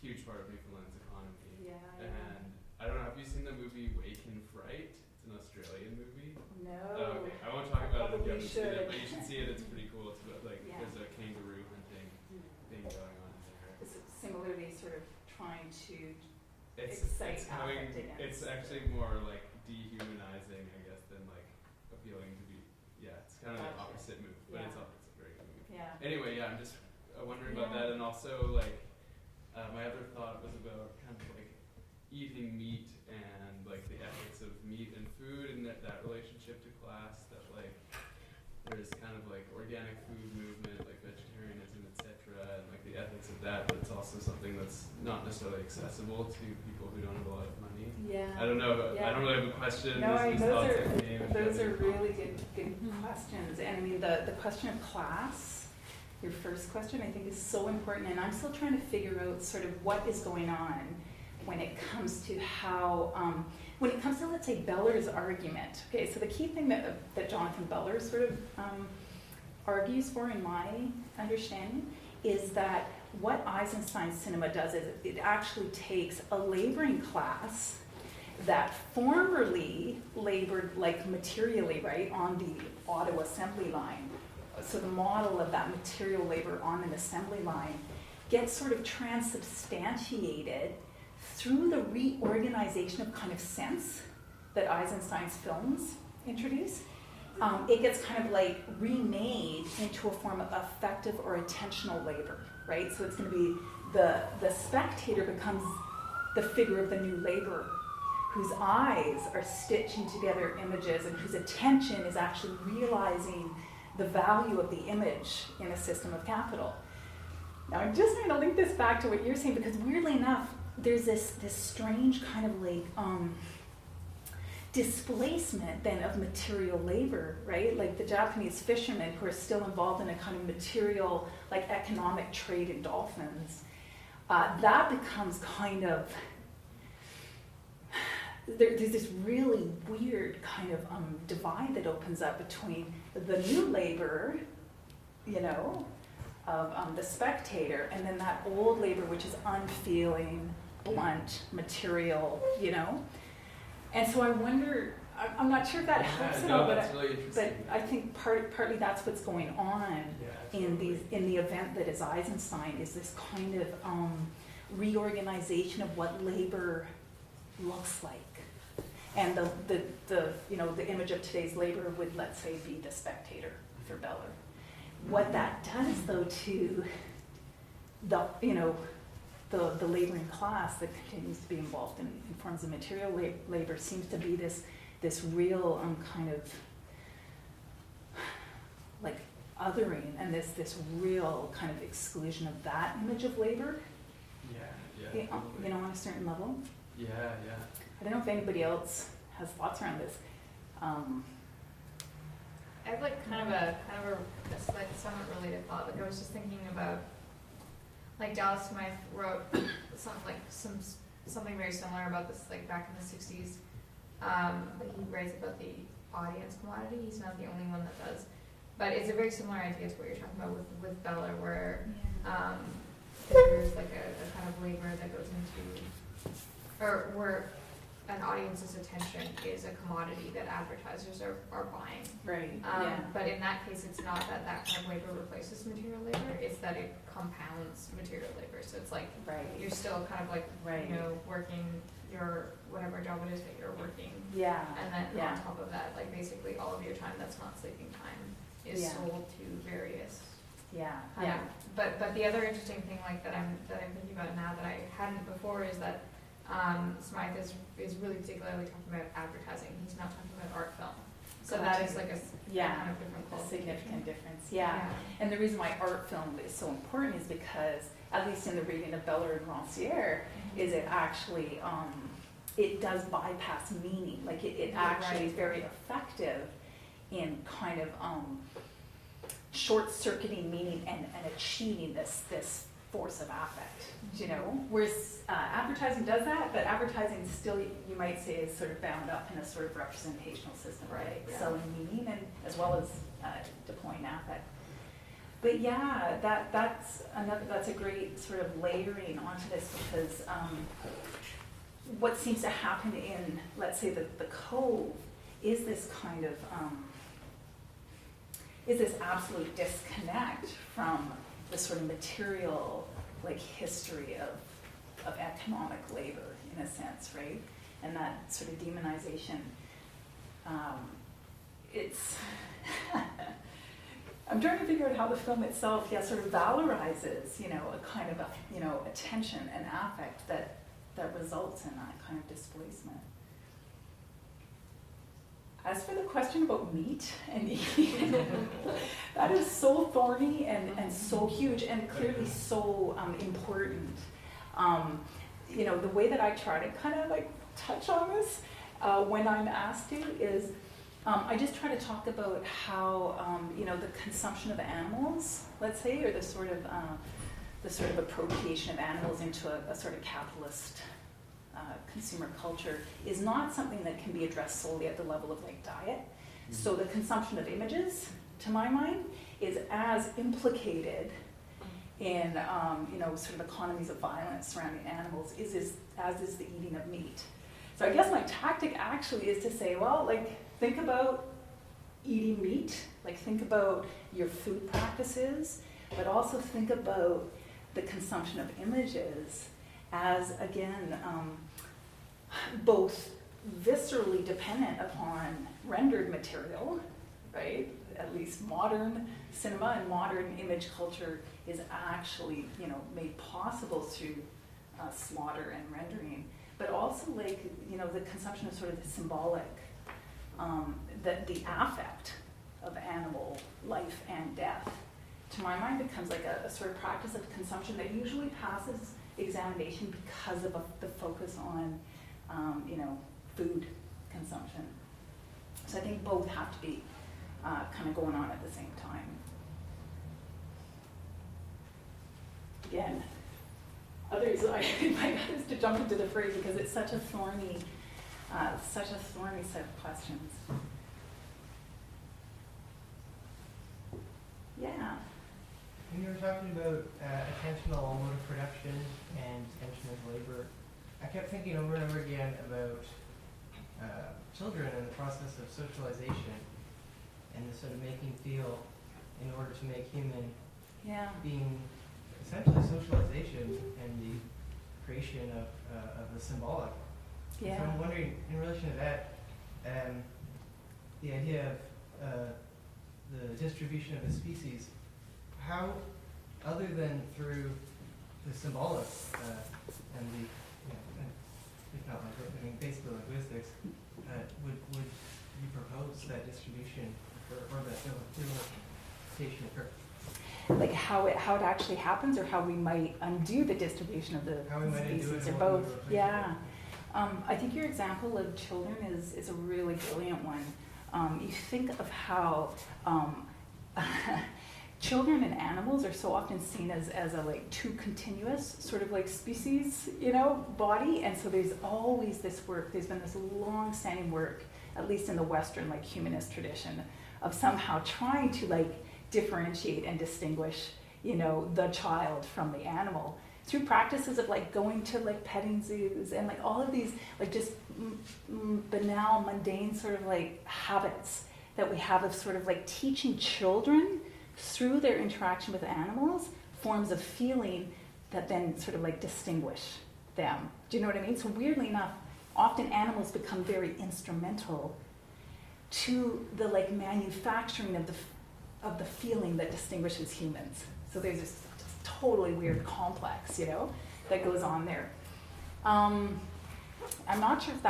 huge part of Newfoundland's economy. And I don't know, have you seen the movie Wake in Fright? It's an Australian movie. No. Okay, I won't talk about it if you haven't seen should. it, but you should see it. It's pretty cool. It's about, like there's a kangaroo hunting thing going on in there. Is it similarly sort of trying to It's excite affect against? it's actually more like dehumanizing, I guess, than like appealing to be. Yeah, it's kind of the opposite move, but it's a very good movie. Yeah. Anyway, I'm just wondering about that, and also like my other thought was about kind of like eating meat and like the ethics of meat and food and that relationship to class, that like there's kind of like organic food movement, like vegetarianism, etc., and like the ethics of that, but it's also something that's not necessarily accessible to people who don't have a lot of money. Yeah. I don't know. I don't really have a question. No, those are really really good questions. And I mean, the question of class, your first question, I think is so important. And I'm still trying to figure out sort of what is going on when it comes to how, when it comes to, let's say, Beller's argument. Okay, so the key thing that Jonathan Beller sort of argues for, in my understanding, is that what Eisenstein cinema does is it actually takes a laboring class that formerly labored like materially, right, on the auto assembly line. So the model of that material labor on an assembly line gets sort of transubstantiated through the reorganization of kind of sense that Eisenstein's films introduce. It gets kind of like remade into a form of affective or attentional labor, right? So it's going to be the spectator becomes the figure of the new laborer, whose eyes are stitching together images and whose attention is actually realizing the value of the image in a system of capital. Now I'm just trying to link this back to what you're saying, because weirdly enough, there's this strange kind of like displacement then of material labor, right? Like the Japanese fishermen who are still involved in a kind of material, like economic trade in dolphins. That becomes kind of, there's this really weird kind of divide that opens up between the new labor, you know, of the spectator, and then that old labor, which is unfeeling, blunt, material, you know? And so I wonder, I'm not sure if that helps at all, but I think partly that's what's going on in the event that is Eisenstein, is this kind of reorganization of what labor looks like. And the image of today's labor would, let's say, be the spectator for Beller. What that does, though, to the laboring class that continues to be involved in forms of material labor seems to be this this real kind of like othering and this real kind of exclusion of that image of labor, you know, on a certain level. Yeah. I don't know if anybody else has thoughts around this. I have like kind of a like somewhat related thought. Like I was just thinking about, like Dallas Smith wrote something very similar about this like back in the 60s. Like he writes about the audience commodity. He's not the only one that does, but it's a very similar idea to what you're talking about with Bella, where there's like a kind of labor that goes into, or where an audience's attention is a commodity that advertisers are buying. Right. But in that case, it's not that kind of labor replaces material labor, it's that it compounds material labor. So it's like you're still kind of like, you know, working your whatever job it is that you're working. Yeah. And then on top of that, like basically all of your time that's not sleeping time is sold to various. But the other interesting thing like that I'm thinking about now that I hadn't before is that Smythe is really particularly talking about advertising. He's not talking about art film. So that is like a kind of different a significant difference. And the reason why art film is so important is because, at least in the reading of Bella and Rancière, is it actually it does bypass meaning. Like it actually is very effective in kind of short-circuiting meaning and achieving this force of affect, you know? Whereas advertising does that, but advertising still, you might say, is sort of bound up in a sort of representational system, right? Selling meaning and as well as deploying affect. But yeah, that's a great sort of layering onto this, because what seems to happen in, let's say, the Cove is this kind of is this absolute disconnect from the sort of material, like, history of economic labor, in a sense, right? And that sort of demonization. It's I'm trying to figure out how the film itself, sort of valorizes, you know, a kind of attention and affect that results in that kind of displacement. As for the question about meat and eating, that is so thorny and so huge and clearly so important. You know, the way that I try to kind of like touch on this when I'm asked to is I just try to talk about how you know, the consumption of animals, let's say, or the sort of appropriation of animals into a sort of capitalist consumer culture is not something that can be addressed solely at the level of like diet. So the consumption of images, to my mind, is as implicated in you know, sort of economies of violence surrounding animals as is the eating of meat. So I guess my tactic actually is to say, well, like, think about eating meat, like think about your food practices, but also think about the consumption of images as, again, both viscerally dependent upon rendered material, right? At least modern cinema and modern image culture is actually, you know, made possible through slaughter and rendering, but also, like, you know, the consumption of sort of the symbolic, the affect of animal life and death, to my mind, becomes like a sort of practice of consumption that usually passes examination because of the focus on, you know, food consumption. So I think both have to be kind of going on at the same time. Again, others, I invite others to jump into the fray because it's such a thorny set of questions. Yeah. When you were talking about attentional mode of production and tension of labor, I kept thinking over and over again about children and the process of socialization and the sort of making feel in order to make human being essentially socialization and the creation of the symbolic. So I'm wondering, in relation to that, the idea of the distribution of a species, how, other than through the symbolic and the, you know, if not, I mean, basically linguistics, would you propose that distribution or that delimitation occur? Like how it actually happens, or how we might undo the distribution of the How we might undo species, it or and what we both. replace it Yeah. I think your example of children is a really brilliant one. You think of how children and animals are so often seen as a like two continuous sort of like species, body, and so there's always this work. There's been this long-standing work, at least in the Western like humanist tradition, of somehow trying to like differentiate and distinguish, the child from the animal through practices of like going to like petting zoos and like all of these like just banal, mundane sort of like habits that we have of sort of like teaching children through their interaction with animals forms of feeling that then sort of like distinguish them. Do you know what I mean? So weirdly enough, often animals become very instrumental to the like manufacturing of the feeling that distinguishes humans. So there's this totally weird complex, that goes on there. I'm not sure if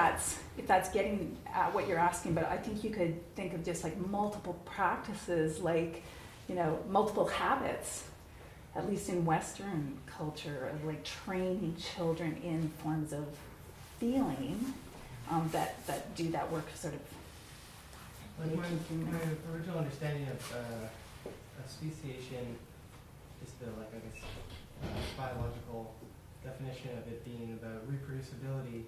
that's getting at what you're asking, but I think you could think of just like multiple practices, like, multiple habits, at least in Western culture, of like training children in forms of feeling that do that work sort of. Like my original understanding of speciation is the biological definition of it being about reproducibility,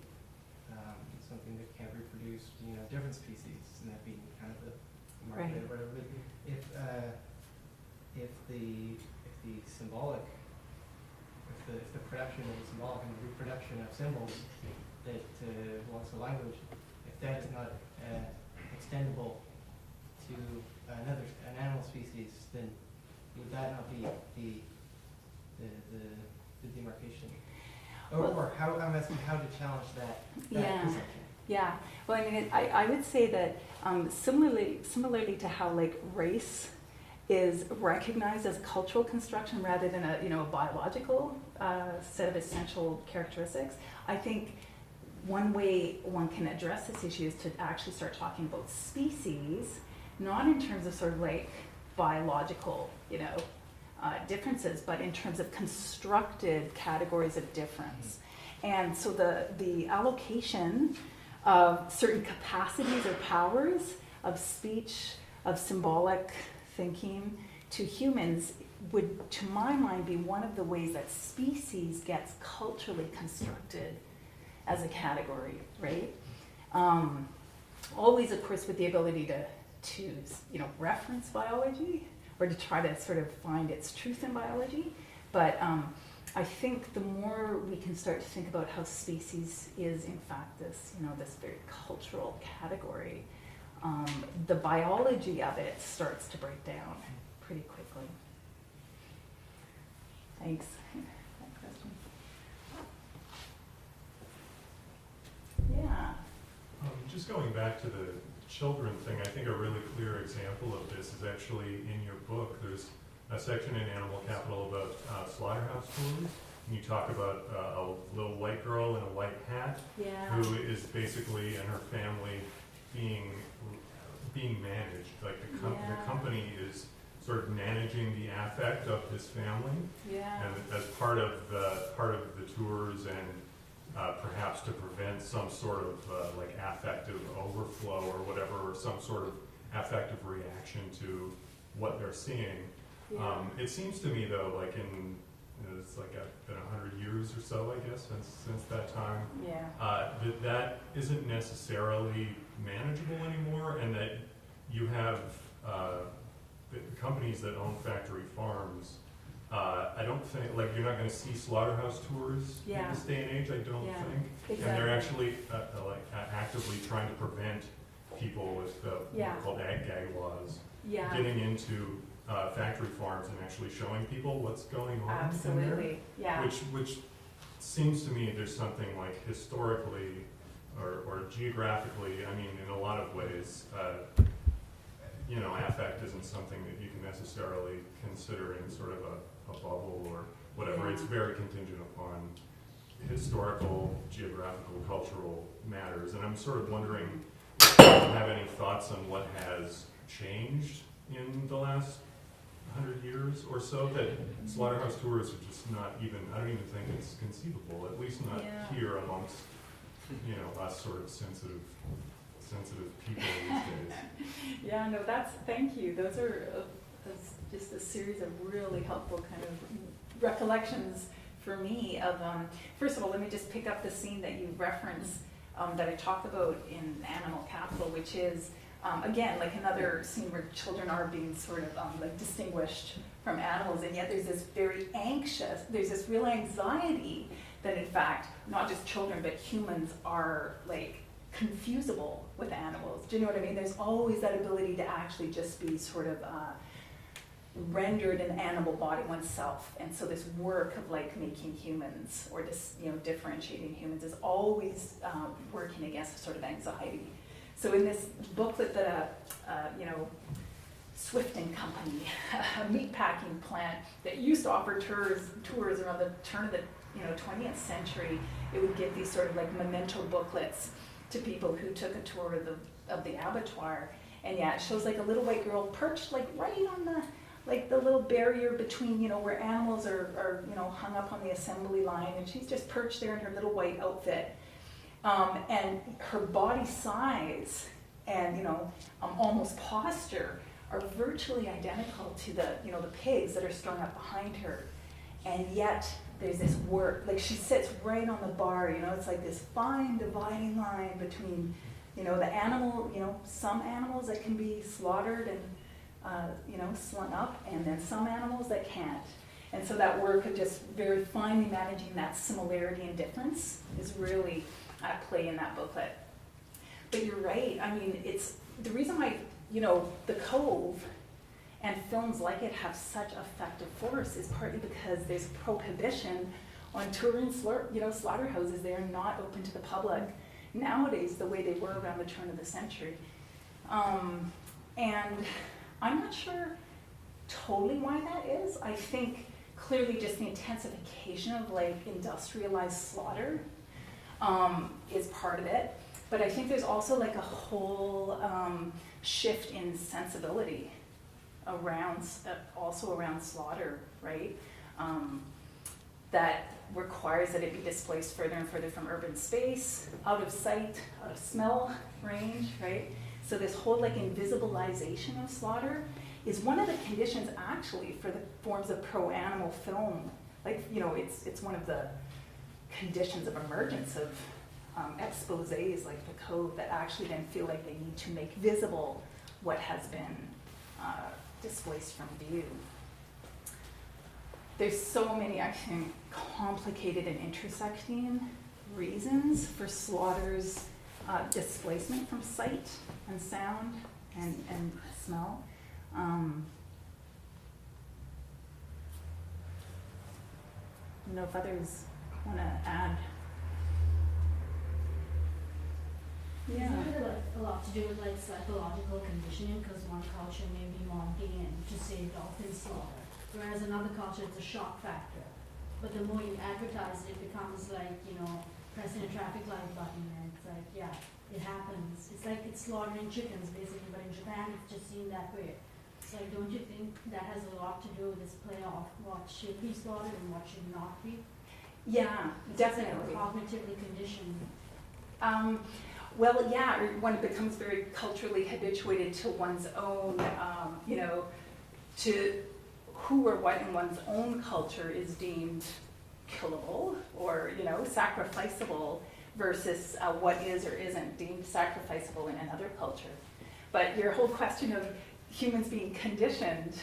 something that can't reproduce, different species, and that being kind of the market or whatever. If the symbolic, if the production of the symbolic and the reproduction of symbols that belongs to language, if that is not extendable to an animal species, then would that not be the demarcation? Or how, I'm asking how to challenge that conception. Yeah. Well, I mean, I would say that similarly to how like race is recognized as cultural construction rather than a biological set of essential characteristics, I think one way one can address this issue is to actually start talking about species, not in terms of sort of like biological, differences, but in terms of constructed categories of difference. And so the allocation of certain capacities or powers of speech, of symbolic thinking to humans would, to my mind, be one of the ways that species gets culturally constructed as a category, right? Always, of course, with the ability to reference biology or to try to sort of find its truth in biology. But I think the more we can start to think about how species is, in fact, this very cultural category, the biology of it starts to break down pretty quickly. Thanks. That question. Yeah. Just going back to the children thing, I think a really clear example of this is actually in your book. There's a section in Animal Capital about slaughterhouse tours. And you talk about a little white girl in a white hat who is basically, and her family being managed. Like the company is sort of managing the affect of this family. Yeah. And as part of the tours, and perhaps to prevent some sort of like affective overflow or whatever, or some sort of affective reaction to what they're seeing. Yeah. It seems to me though, like it's like been 100 years or so, I guess, since that time. Yeah. That isn't necessarily manageable anymore, and that you have the companies that own factory farms. I don't think, like, you're not going to see slaughterhouse tours in this day and age, I don't think. Exactly. And they're actually actively trying to prevent people with what are called ag-gag laws getting into factory farms and actually showing people what's going on. Absolutely. Yeah. Which seems to me there's something like historically or geographically, I mean, in a lot of ways, affect isn't something that you can necessarily consider in sort of a bubble or whatever. Yeah. It's very contingent upon historical, geographical, cultural matters. And I'm sort of wondering if you have any thoughts on what has changed in the last 100 years or so, that slaughterhouse tours are just not even, I don't even think it's conceivable, at least not here amongst, us sort of sensitive people these days. Yeah, no, thank you. Those are just a series of really helpful kind of recollections for me of, first of all, let me just pick up the scene that you referenced that I talked about in Animal Capital, which is, again, like another scene where children are being sort of like distinguished from animals, and yet there's this real anxiety that in fact, not just children, but humans are like confusable with animals. Do you know what I mean? There's always that ability to actually just be sort of rendered an animal body oneself. And so this work of like making humans or just, differentiating humans is always working against a sort of anxiety. So in this booklet that Swift and Company, a meatpacking plant that used to offer tours around the turn of the 20th century, it would give these sort of like memento booklets to people who took a tour of the abattoir. And yeah, it shows like a little white girl perched like right on the little barrier between, where animals are hung up on the assembly line, and she's just perched there in her little white outfit. And her body size and, almost posture are virtually identical to the pigs that are strung up behind her. And yet there's this work, like she sits right on the bar, it's like this fine dividing line between, the animal, some animals that can be slaughtered and, slung up, and then some animals that can't. And so that work of just very finely managing that similarity and difference is really at play in that booklet. But you're right, I mean, it's the reason why, The Cove and films like it have such effective force is partly because there's prohibition on touring slaughterhouses. They are not open to the public nowadays the way they were around the turn of the century. And I'm not sure totally why that is. I think clearly just the intensification of like industrialized slaughter is part of it. But I think there's also like a whole shift in sensibility around slaughter, right? That requires that it be displaced further and further from urban space, out of sight, out of smell range, right? So this whole like invisibilization of slaughter is one of the conditions actually for the forms of pro-animal film. Like, it's one of the conditions of emergence of exposés like The Cove that actually then feel like they need to make visible what has been displaced from view. There's so many, I think, complicated and intersecting reasons for slaughter's displacement from sight and sound and smell. I don't know if others want to add. Yeah. Isn't it a lot to do with like psychological conditioning? Because one culture may be monkeying in to save dolphin slaughter, whereas another culture it's a shock factor. But the more you advertise it, it becomes like, pressing a traffic light button, and it's like, yeah, it happens. It's like it's slaughtering chickens basically, but in Japan it's just seen that way. It's like, don't you think that has a lot to do with this play off what should be slaughtered and what should not be? Yeah, definitely. It's like cognitively conditioned. Well, yeah, or when it becomes very culturally habituated to one's own, to who or what in one's own culture is deemed killable or, sacrificable versus what is or isn't deemed sacrificable in another culture. But your whole question of humans being conditioned,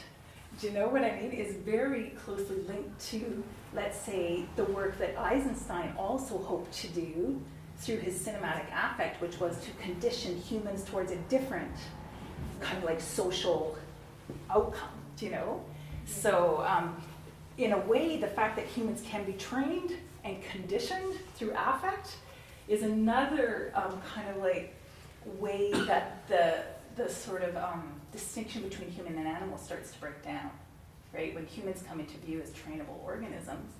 do you know what I mean, is very closely linked to, let's say, the work that Eisenstein also hoped to do through his cinematic affect, which was to condition humans towards a different kind of like social outcome, So in a way, the fact that humans can be trained and conditioned through affect is another kind of like way that the sort of distinction between human and animal starts to break down, right? When humans come into view as trainable organisms,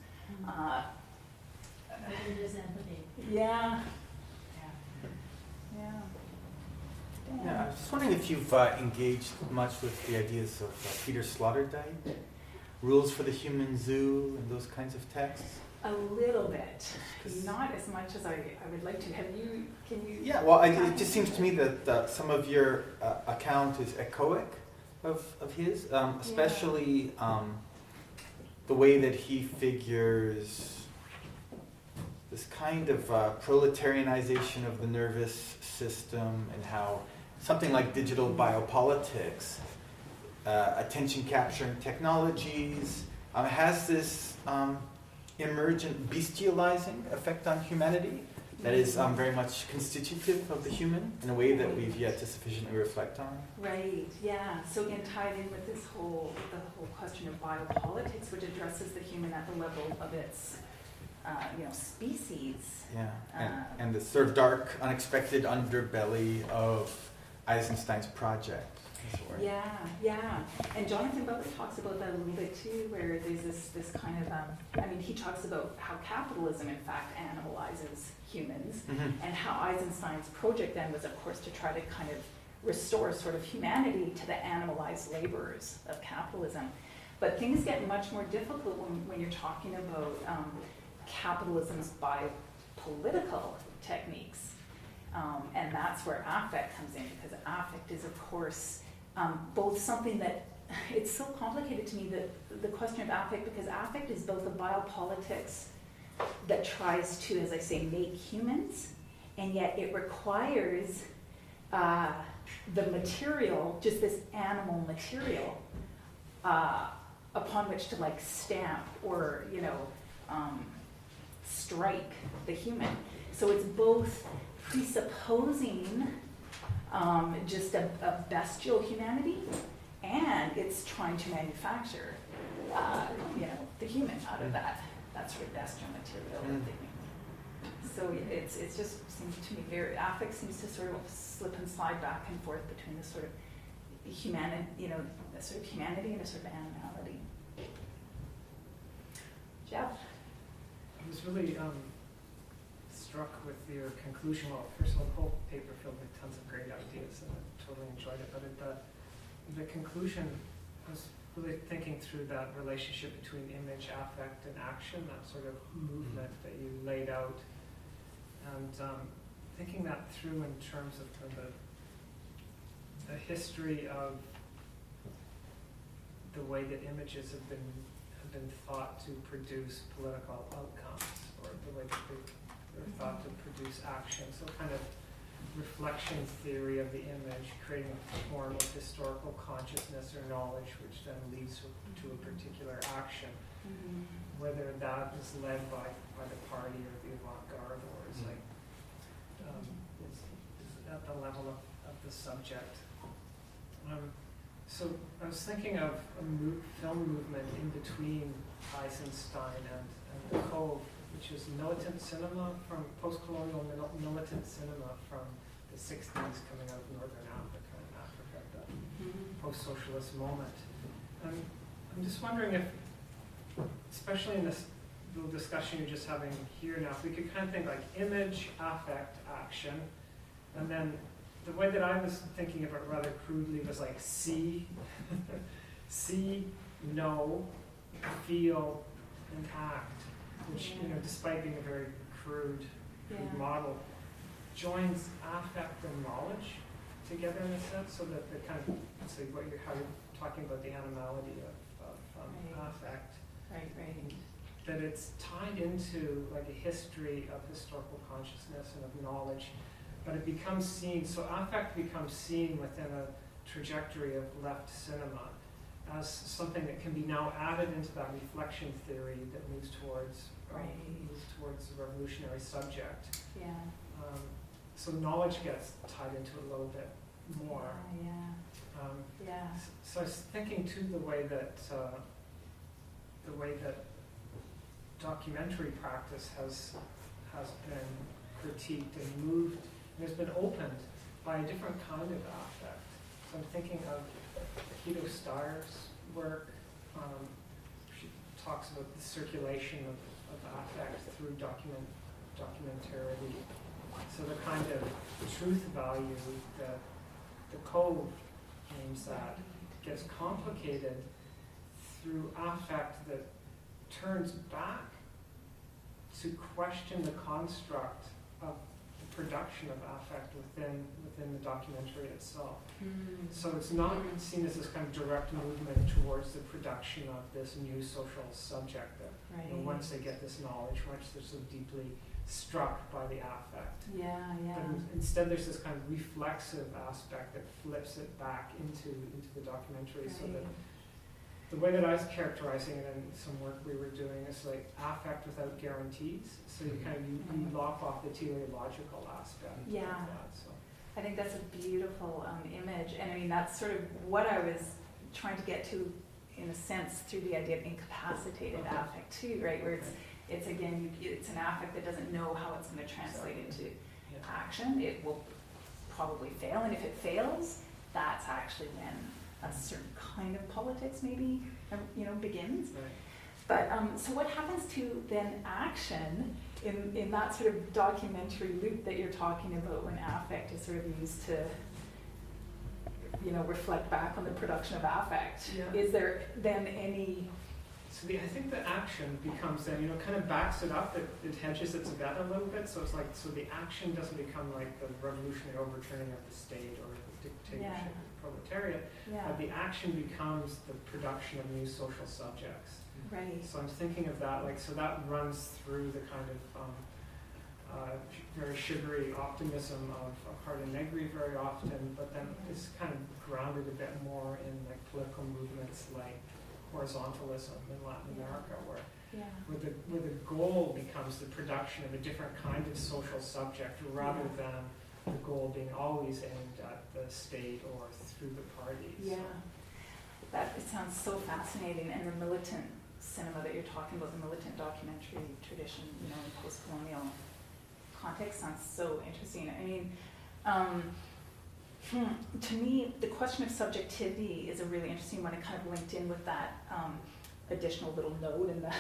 I think there's empathy. Yeah. Yeah. Yeah. Yeah, I was just wondering if you've engaged much with the ideas of Peter Sloterdijk, Rules for the Human Zoo, and those kinds of texts. A little bit, not as much as I would like to. Have you? Can you? Yeah, well, it just seems to me that some of your account is echoic of his, especially the way that he figures this kind of proletarianization of the nervous system, and how something like digital biopolitics, attention capturing technologies, has this emergent bestializing effect on humanity that is very much constitutive of the human in a way that we've yet to sufficiently reflect on. Right. Yeah. So again, tied in with the whole question of biopolitics, which addresses the human at the level of its species. Yeah, and the sort of dark, unexpected underbelly of Eisenstein's project. Yeah. And Jonathan Butler talks about that a little bit too, where there's this kind of, he talks about how capitalism in fact animalizes humans, and how Eisenstein's project then was, of course, to try to kind of restore sort of humanity to the animalized laborers of capitalism. But things get much more difficult when you're talking about capitalism's biopolitical techniques. And that's where affect comes in, because affect is, of course, both something that, it's so complicated to me, that the question of affect, because affect is both a biopolitics that tries to, as I say, make humans, and yet it requires the material, just this animal material, upon which to like stamp or, strike the human. So it's both presupposing just a bestial humanity, and it's trying to manufacture, the human out of that sort of bestial material. So it's just seems to me affect seems to sort of slip and slide back and forth between the sort of humanity, a sort of humanity and a sort of animality. Jeff? I was really struck with your conclusion. Well, first of all, the whole paper filled with tons of great ideas, and I totally enjoyed it. But the conclusion, I was really thinking through that relationship between image, affect, and action, that sort of movement that you laid out, and thinking that through in terms of kind of the history of the way that images have been thought to produce political outcomes, or the way that they're thought to produce action. So kind of reflection theory of the image, creating a form of historical consciousness or knowledge, which then leads to a particular action, whether that is led by the party or the avant-garde, or is like is at the level of the subject. So I was thinking of a film movement in between Eisenstein and The Cove, which is militant cinema, from post-colonial militant cinema from the 60s, coming out of Northern Africa and Africa at the post-socialist moment. And I'm just wondering if, especially in this little discussion you're just having here now, if we could kind of think like image, affect, action, and then the way that I was thinking of it rather crudely was like see, know, feel, and act, which, despite being a very crude model, joins affect and knowledge together in a sense, so that the kind of, so how you're talking about the animality of affect. Right. That it's tied into like a history of historical consciousness and of knowledge, but it becomes seen, so affect becomes seen within a trajectory of left cinema as something that can be now added into that reflection theory that moves towards the revolutionary subject. Yeah. So knowledge gets tied into it a little bit more. So I was thinking too the way that documentary practice has been critiqued and moved, and has been opened by a different kind of affect. So I'm thinking of Keto Starr's work. She talks about the circulation affect through documentarity. So the kind of truth value that the code aims at gets complicated through affect that turns back to question the construct of the production of affect within the documentary itself. So it's not seen as this kind of direct movement towards the production of this new social subject that you know, once they get this knowledge, once they're so deeply struck by the affect. But instead there's this kind of reflexive aspect that flips it back into the documentary, so that the way that I was characterizing it in some work we were doing is like affect without guarantees. So you kind of you lock off the teleological aspect of that. So I think that's a beautiful image, and I mean that's sort of what I was trying to get to, in a sense, through the idea of incapacitated affect too, right? Where it's again, it's an affect that doesn't know how it's going to translate into action. It will probably fail, and if it fails, that's actually when a certain kind of politics maybe, begins. But so what happens to then action in that sort of documentary loop that you're talking about, when affect is sort of used to, reflect back on the production of affect? Is there then any? So I think the action becomes then, kind of backs it up. It hedges it together a little bit. So it's like, so the action doesn't become like the revolutionary overturning of the state or the dictatorship of the proletariat. The action becomes the production of new social subjects. Right. So I'm thinking of that, so that runs through the kind of very sugary optimism of Carta Negri very often, but then it's kind of grounded a bit more in like political movements like horizontalism in Latin America, where the goal becomes the production of a different kind of social subject, rather than the goal being always aimed at the state or through the parties. It sounds so fascinating, and the militant cinema that you're talking about, the militant documentary tradition, in post-colonial context, sounds so interesting. I mean, to me, the question of subjectivity is a really interesting one. It kind of linked in with that additional little node in the,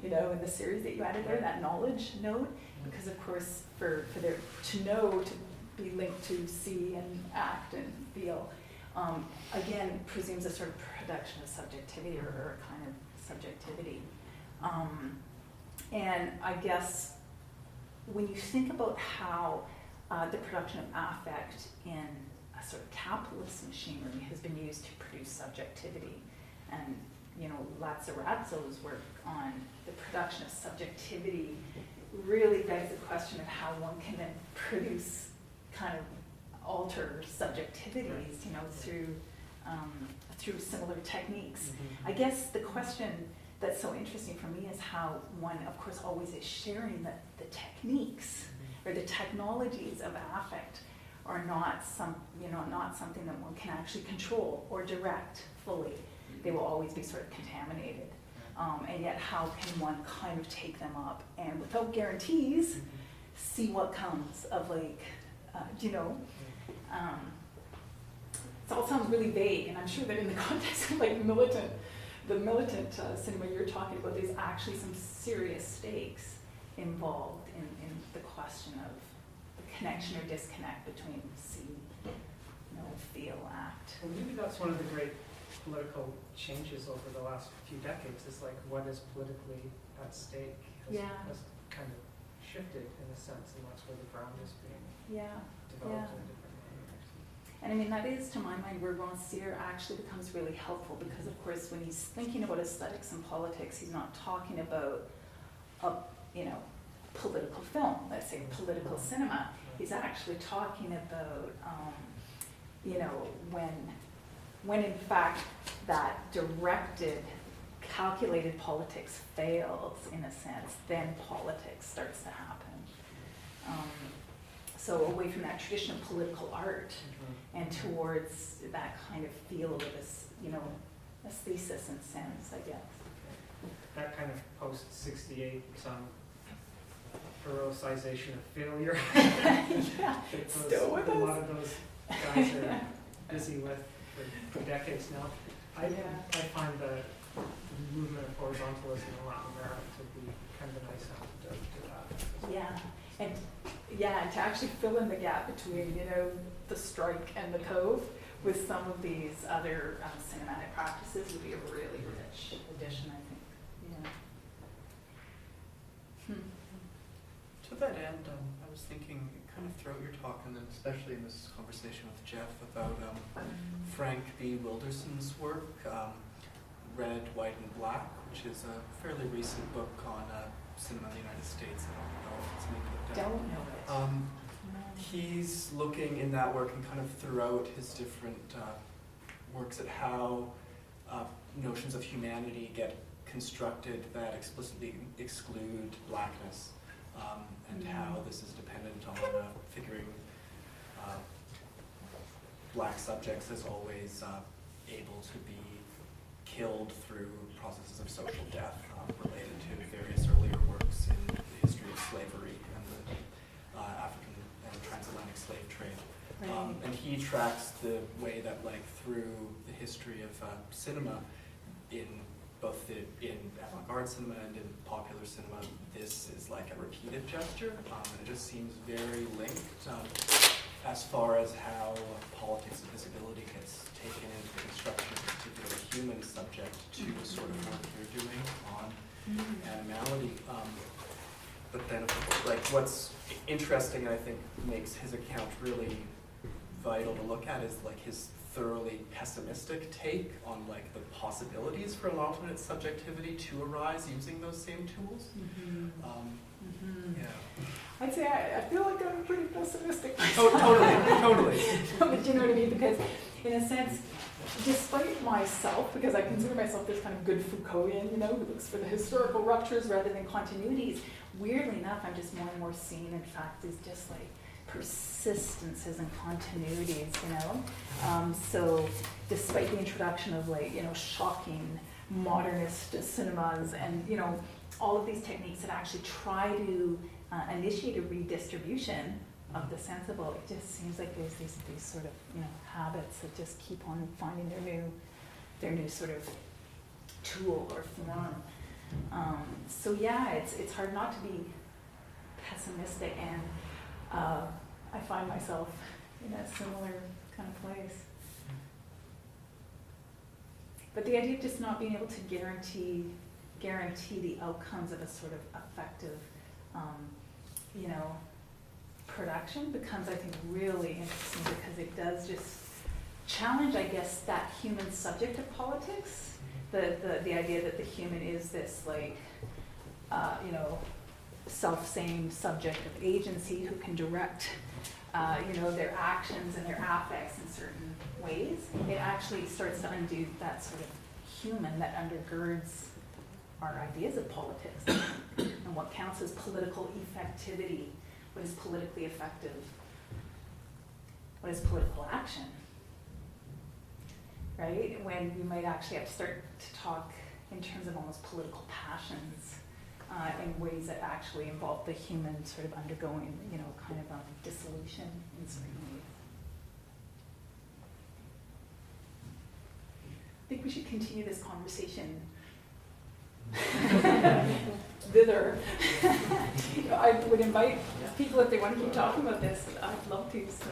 in the series that you added there, that knowledge node, because of course, for there to know, to be linked to see and act and feel, again, presumes a sort of production of subjectivity or a kind of subjectivity. And I guess when you think about how the production of affect in a sort of capitalist machinery has been used to produce subjectivity, and Lazzarazzo's work on the production of subjectivity really begs the question of how one can then produce kind of alter subjectivities, through similar techniques. I guess the question that's so interesting for me is how one, of course, always is sharing the techniques or the technologies of affect are not something that one can actually control or direct fully. They will always be sort of contaminated. And yet how can one kind of take them up and without guarantees see what comes of it all sounds really vague, and I'm sure that in the context of the militant cinema you're talking about, there's actually some serious stakes involved in the question of the connection or disconnect between see, feel, act. Well, maybe that's one of the great political changes over the last few decades, is what is politically at stake has kind of shifted in a sense, and that's where the ground is being developed in a different manner. And I mean, that is, to my mind, where Rancière actually becomes really helpful, because of course when he's thinking about aesthetics and politics, he's not talking about political film, let's say political cinema. He's actually talking about when in fact that directed, calculated politics fails, in a sense, then politics starts to happen. So away from that tradition of political art and towards that kind of field of aesthesis and sense, I guess. That kind of post-68 heroicization of failure. Still with a us. lot of those guys are busy with for decades now. I find the the movement of horizontalism in Latin America to be kind of a nice antidote to that. And to actually fill in the gap between, the strike and the cove with some of these other cinematic practices would be a really rich addition, I think. To that end, I was thinking kind of throughout your talk, and then especially in this conversation with Jeff, about Frank B. Wilderson's work, Red, White, and Black, which is a fairly recent book on cinema in the United States. I don't know if it's maybe looked at. Don't know it. He's looking in that work and kind of throughout his different works at how notions of humanity get constructed that explicitly exclude blackness, and how this is dependent on figuring black subjects as always able to be killed through processes of social death related to various earlier works in the history of slavery and the African and transatlantic slave trade. Right. And he tracks the way that, through the history of cinema, in both in avant-garde cinema and in popular cinema, this is like a repeated gesture, and it just seems very linked as far as how politics of visibility gets taken into the construction of a particular human subject to the sort of work you're doing on animality. But then, what's interesting, and I think makes his account really vital to look at, is his thoroughly pessimistic take on the possibilities for an alternate subjectivity to arise using those same tools. Yeah. I'd say I feel like I'm pretty pessimistic. Totally. But you know what I mean? Because in a sense, despite myself, because I consider myself this kind of good Foucauldian, who looks for the historical ruptures rather than continuities, weirdly enough, I'm just more and more seeing, in fact, these just persistences and continuities, So despite the introduction of shocking modernist cinemas and, all of these techniques that actually try to initiate a redistribution of the sensible, it just seems like there's these sort of, habits that just keep on finding their new sort of tool or form. So yeah, it's hard not to be pessimistic, and I find myself in a similar kind of place. But the idea of just not being able to guarantee the outcomes of a sort of effective, production becomes, I think, really interesting, because it does just challenge, I guess, that human subject of politics. The idea that the human is this self-same subject of agency who can direct their actions and their affects in certain ways. It actually starts to undo that sort of human that undergirds our ideas of politics and what counts as political effectivity, what is politically effective, what is political action, right? When we might actually have to start to talk in terms of almost political passions in ways that actually involve the human sort of undergoing, kind of dissolution in certain ways. I think we should continue this conversation thither. I would invite people, if they want to keep talking about this, I'd love to. So.